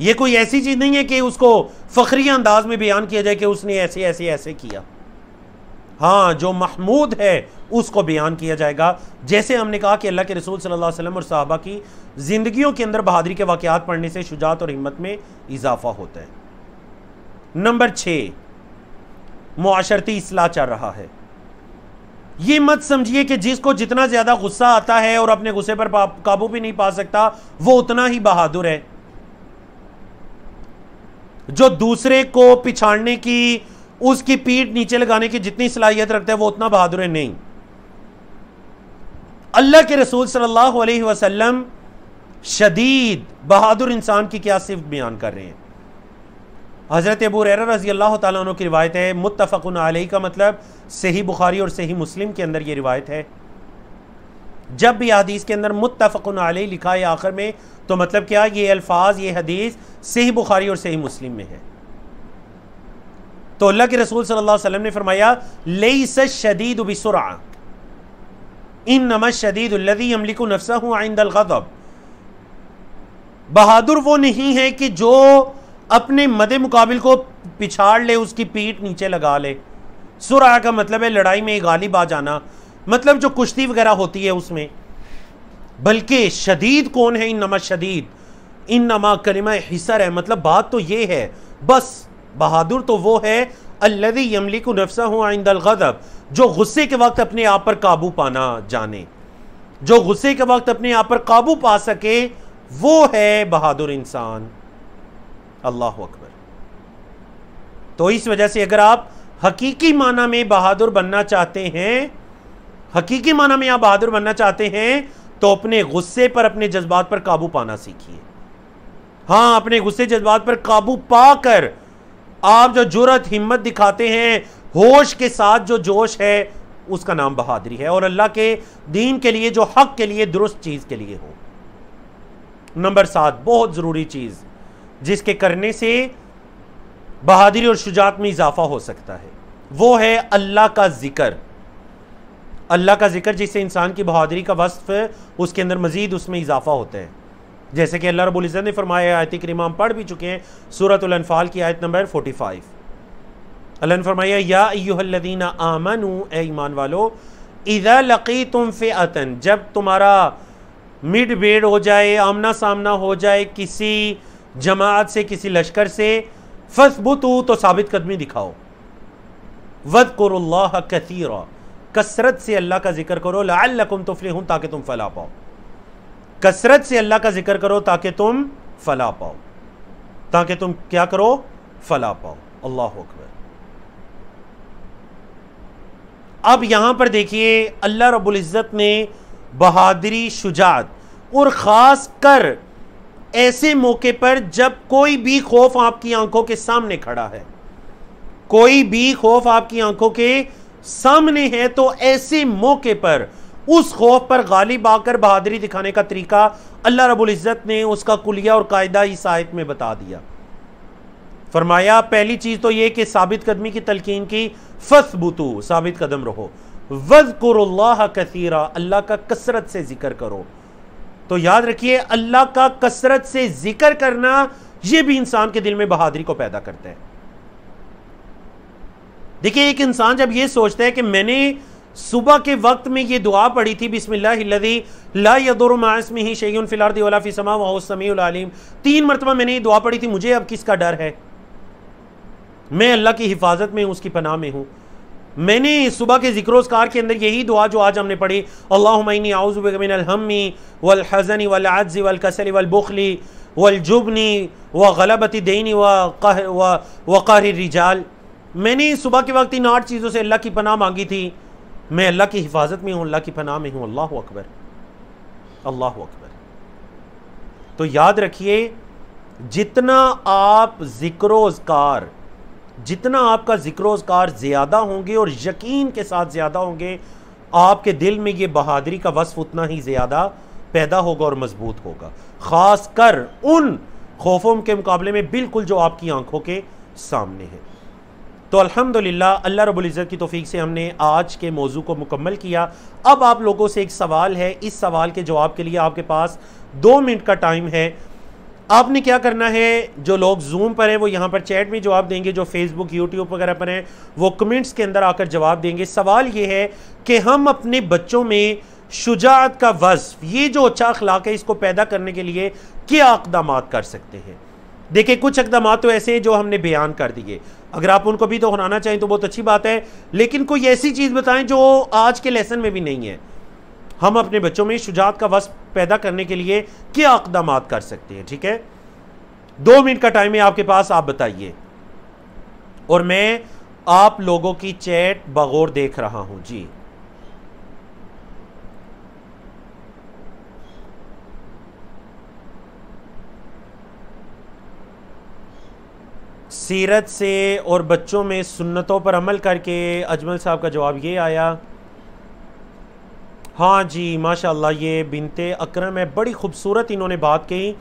ये कोई ऐसी चीज़ नहीं है कि उसको फ़ख्रिया अंदाज में बयान किया जाए कि उसने ऐसे ऐसे ऐसे किया। हाँ, जो महमूद है उसको बयान किया जाएगा। जैसे हमने कहा कि अल्लाह के रसूल सल्लल्लाहु अलैहि वसल्लम और सहाबा की ज़िंदगियों के अंदर बहादुरी के वाक़यात पढ़ने से शुजात और हिम्मत में इजाफा होता है। नंबर 6, मुआशरती इस्लाह चल रहा है। ये मत समझिए कि जिसको जितना ज़्यादा गुस्सा आता है और अपने गुस्से पर काबू भी नहीं पा सकता, वो उतना ही बहादुर है। जो दूसरे को पिछाड़ने की, उसकी पीठ नीचे लगाने की जितनी सलाहियत रखता है, वो उतना बहादुर है नहीं। अल्लाह के रसूल सल्लल्लाहु अलैहि वसल्लम शदीद बहादुर इंसान की क्या सिफ्त बयान कर रहे हैं। हज़रत अबू हुरैरा रज़ी अल्लाह तआला अन्हु की रिवायत है, मुत्तफ़क़ुन अलैहि का मतलब सही बुखारी और सही मुस्लिम के अंदर ये रिवायत है। जब भी हदीस के अंदर मुत्तफ़क़ुन अलैहि लिखा है आखिर में, तो मतलब क्या, ये अल्फाज, ये हदीस सही बुखारी और सही मुस्लिम में है। तो अल्लाह के रसूल सल्लल्लाहु अलैहि वसल्लम ने फरमाया, लैसा शदीदु बिसुरअ इन्नमा शदीदु अल्लज़ी यमलिकु नफ्सहु इंदल ग़ज़ब। बहादुर वो नहीं है कि जो अपने मदे मुकाबिल को पिछाड़ ले, उसकी पीठ नीचे लगा ले। सुरअ का मतलब है लड़ाई में गालिब आ जाना, मतलब जो कुश्ती वगैरह होती है उसमें। बल्कि शदीद कौन है? इन्नमा शदीद, इन्नमा कलिमा हिसर है, मतलब बात तो ये है, बस बहादुर तो वो है अल्लज़ी यमलिकु नफ्सहु इंदल ग़ज़ब, जो गुस्से के वक्त अपने आप पर काबू पाना जाने, जो गुस्से के वक्त अपने आप पर काबू पा सके, वो है बहादुर इंसान। अल्लाह अकबर। तो इस वजह से अगर आप हकीकी माना में बहादुर बनना चाहते हैं, हकीकी माना में आप बहादुर बनना चाहते हैं तो अपने गुस्से पर, अपने जज्बात पर काबू पाना सीखिए। हाँ, अपने गुस्से जज्बात पर काबू पाकर आप जो जुर्रत हिम्मत दिखाते हैं, होश के साथ जो जोश है, उसका नाम बहादुरी है, और अल्लाह के दीन के लिए, जो हक के लिए, दुरुस्त चीज के लिए हो। नंबर 7, बहुत जरूरी चीज जिसके करने से बहादुरी और शुजात में इजाफा हो सकता है, वो है अल्लाह का जिक्र। अल्लाह का जिक्र जिससे इंसान की बहादुरी का वस्फ है, उसके अंदर मजीद उसमें इजाफा होता है। जैसे कि अल्लाह रब्बुल इज़्ज़त ने फरमाया, आयत करीमा हम पढ़ भी चुके हैं, सूरतुल अनफाल की आयत नंबर 45। अल्लाह ने फरमाया, या अय्युहल्लज़ीना आमनू, ए ईमान वालो, इज़ा लक़ीतुम फ़िअतन, जब तुम्हारा मिड बेड हो जाए, आमना सामना हो जाए किसी जमात से, किसी लश्कर से, फस्बुतू, तो साबित कदमी दिखाओ, वज़कुरुल्लाह कसीरा, कसरत से अल्लाह का जिक्र करो, लअल्लकुम तुफ्लिहून, ताकि तुम फलाह पाओ। कसरत से अल्लाह का जिक्र करो ताकि तुम फलाह पाओ, ताकि तुम क्या करो, फलाह पाओ। अल्लाह अकबर। अब यहां पर देखिए, अल्लाह रब्बुल इज़्ज़त ने बहादुरी, शुजात, और खास कर ऐसे मौके पर जब कोई भी खौफ आपकी आंखों के सामने खड़ा है, कोई भी खौफ आपकी आंखों के सामने है, तो ऐसे मौके पर उस खौफ पर गालिब आकर बहादुरी दिखाने का तरीका अल्लाह रब्बुल इज़्ज़त ने उसका कुलिया और कायदा इस आयत में बता दिया। फरमाया, पहली चीज तो यह कि साबित कदमी की तलकीन की, फस्बुतू, साबित कदम रहो, वज़कुरुल्लाह कसीरा, अल्लाह का कसरत से जिक्र करो। तो याद रखिए, अल्लाह का कसरत से जिक्र करना, यह भी इंसान के दिल में बहादुरी को पैदा करता है। देखिए, एक इंसान जब यह सोचता है कि मैंने सुबह के वक्त में यह दुआ पढ़ी थी, बिस्मिल्लाहिल्लज़ी ला यदुर्रु मअ इस्मिही शैउन फिल अर्दि वला फिस समा वहुवस समीउल अलीम, 3 मरतबा मैंने ये दुआ पढ़ी थी, मुझे अब किसका डर है, मैं अल्लाह की हिफाजत में हूं, उसकी पनाह में हूं। मैंने सुबह के ज़िक्र-ओ-ज़कार के अंदर यही दुआ जो आज हमने पढ़ी, अल्लाहुम्मा इन्नी अऊज़ु बिका मिनल हम्मी वल हज़नी वल अज्ज़ि वल कसली वल बुख़्ली वल जुब्नी व गलबति दैनी व क़हरि रिजाल, मैंने सुबह के वक्त इन 8 चीज़ों से अल्लाह की पनाह मांगी थी। मैं अल्लाह की हिफाजत में हूँ, अल्लाह की पनाह में हूँ। अल्लाह अकबर, अल्लाह अकबर। तो याद रखिए, जितना आप ज़िक्र-ओ-ज़कार, जितना आपका ज़िक्र-ओ-ज़कार ज़्यादा होंगे और यकीन के साथ ज़्यादा होंगे, आपके दिल में ये बहादुरी का वस्फ उतना ही ज़्यादा पैदा होगा और मजबूत होगा, ख़ास कर उन खौफों के मुकाबले में बिल्कुल जो आपकी आंखों के सामने है। तो अल्हम्दुलिल्लाह, अल्लाह रब्बुल इज़्ज़त की तौफीक से हमने आज के मौजू को मुकम्मल किया। अब आप लोगों से एक सवाल है, इस सवाल के जवाब के लिए आपके पास 2 मिनट का टाइम है। आपने क्या करना है, जो लोग जूम पर हैं वो यहाँ पर चैट में जवाब देंगे, जो फेसबुक यूट्यूब वगैरह पर हैं वो कमेंट्स के अंदर आकर जवाब देंगे। सवाल ये है कि हम अपने बच्चों में शुजाअत का वस्फ, ये जो अच्छा अखलाक है, इसको पैदा करने के लिए क्या इक़दामात कर सकते हैं। देखिए, कुछ इक़दामात तो ऐसे हैं जो हमने बयान कर दिए, अगर आप उनको भी दोहराना चाहें तो बहुत अच्छी बात है, लेकिन कोई ऐसी चीज़ बताएं जो आज के लेसन में भी नहीं है। हम अपने बच्चों में शुजाअत का वस्फ पैदा करने के लिए क्या इक़दामात कर सकते हैं। ठीक है, 2 मिनट का टाइम है आपके पास, आप बताइए, और मैं आप लोगों की चैट बगौर देख रहा हूं। जी, सीरत से और बच्चों में सुन्नतों पर अमल करके, अजमल साहब का जवाब ये आया। हाँ जी, माशाल्लाह, ये बिनते अकरम है, बड़ी खूबसूरत इन्होंने बात कही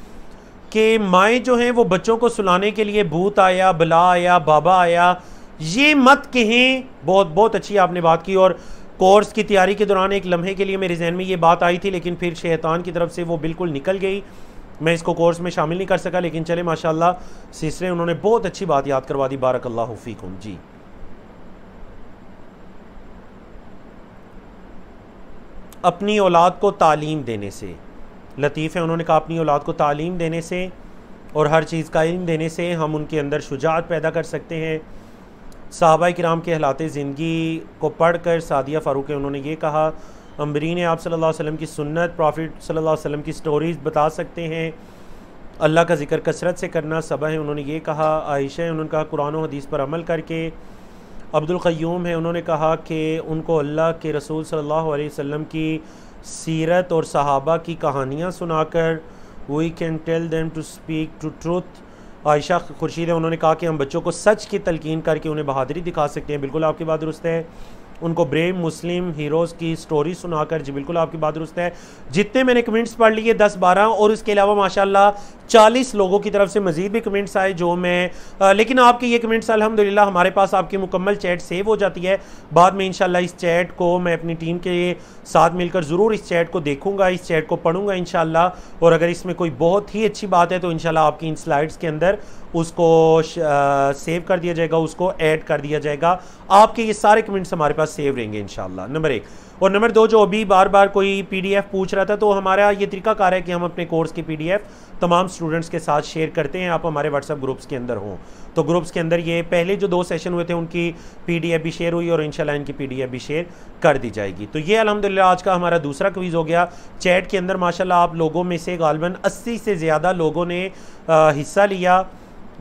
कि माएँ जो हैं वो बच्चों को सुलाने के लिए भूत आया, बला आया, बाबा आया, ये मत कहें। बहुत बहुत अच्छी आपने बात की। और कोर्स की तैयारी के दौरान एक लम्हे के लिए मेरे जहन में ये बात आई थी, लेकिन फिर शैतान की तरफ से वो बिल्कुल निकल गई, मैं इसको कोर्स में शामिल नहीं कर सका। लेकिन चले, माशाल्लाह सिस्टरें उन्होंने बहुत अच्छी बात याद करवा दी, बारकल्लाहु फीकुम। जी, अपनी औलाद को तालीम देने से, लतीफ़ है, उन्होंने कहा अपनी औलाद को तालीम देने से और हर चीज़ का इल्म देने से हम उनके अंदर शुजाअत पैदा कर सकते हैं। सहाबा किराम के हालात ज़िंदगी को पढ़ कर सादिया फ़ारूक, उन्होंने ये कहा, अम्बरीन आप सल्लल्लाहु अलैहि वसल्लम की सुन्नत, प्रॉफिट सल्लल्लाहु अलैहि वसल्लम की स्टोरीज़ बता सकते हैं। अल्लाह का जिक्र कसरत से करना। सबा है, उन्होंने ये कहा। आयशा है, उन्होंने कहा कुरान और हदीस पर अमल करके। अब्दुल क़य्यूम है, उन्होंने कहा कि उनको अल्लाह के रसूल सल्लल्लाहु अलैहि वसल्लम की सीरत और सहाबा की कहानियाँ सुनाकर we can tell them to speak to truth. Ayesha Khurshid है, उन्होंने कहा कि हम बच्चों को सच की तलकीन करके उन्हें बहादुरी दिखा सकते हैं। बिल्कुल आपकी बात दुरुस्त है। उनको ब्रेव मुस्लिम हीरोज़ की स्टोरी सुनाकर, जी बिल्कुल आपकी बात दुरुस्त है। जितने मैंने कमेंट्स पढ़ लिए 10-12, और इसके अलावा माशाल्लाह 40 लोगों की तरफ से मज़ीद भी कमेंट्स आए जो मैं लेकिन आपके ये कमेंट्स अल्हम्दुलिल्लाह हमारे पास आपकी मुकम्मल चैट सेव हो जाती है। बाद में इंशाल्लाह इस चैट को मैं अपनी टीम के साथ मिलकर ज़रूर इस चैट को देखूँगा, इस चैट को पढ़ूँगा इंशाल्लाह, और अगर इसमें कोई बहुत ही अच्छी बात है तो इंशाल्लाह आपकी इन स्लाइड्स के अंदर उसको सेव कर दिया जाएगा, उसको ऐड कर दिया जाएगा। आपके ये सारे कमेंट्स हमारे पास सेव रहेंगे इंशाल्लाह, नंबर 1। और नंबर 2, जो अभी बार बार कोई PDF पूछ रहा था, तो हमारा ये तरीकाकार है कि हम अपने कोर्स की PDF तमाम स्टूडेंट्स के साथ शेयर करते हैं। आप हमारे व्हाट्सएप ग्रुप्स के अंदर हों तो ग्रुप्स के अंदर ये पहले जो 2 सेशन हुए थे उनकी PDF भी शेयर हुई और इंशाल्लाह इनकी PDF भी शेयर कर दी जाएगी। तो ये अल्हम्दुलिल्लाह आज का हमारा दूसरा क्विज़ हो गया। चैट के अंदर माशाल्लाह आप लोगों में से गालिबन 80 से ज़्यादा लोगों ने हिस्सा लिया।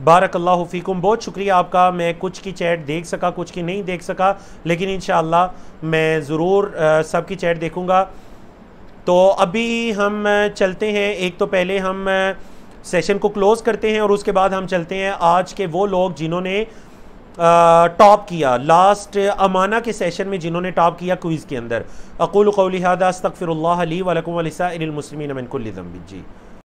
बारकल्लाहु फ़ीकुम, बहुत शुक्रिया आपका। मैं कुछ की चैट देख सका, कुछ की नहीं देख सका, लेकिन इंशाअल्लाह मैं ज़रूर सबकी चैट देखूँगा। तो अभी हम चलते हैं, एक तो पहले हम सेशन को क्लोज़ करते हैं और उसके बाद हम चलते हैं आज के वो लोग जिन्होंने टॉप किया लास्ट अमाना के सेशन में, जिन्होंने टॉप किया क्विज़ के अंदर। अक़ूलु क़ौली हाज़ा अस्तग़फ़िरुल्लाह ली व लकुम व लिसाइरिल मुस्लिमीन मिन कुल्लि ज़ंबिन। जी।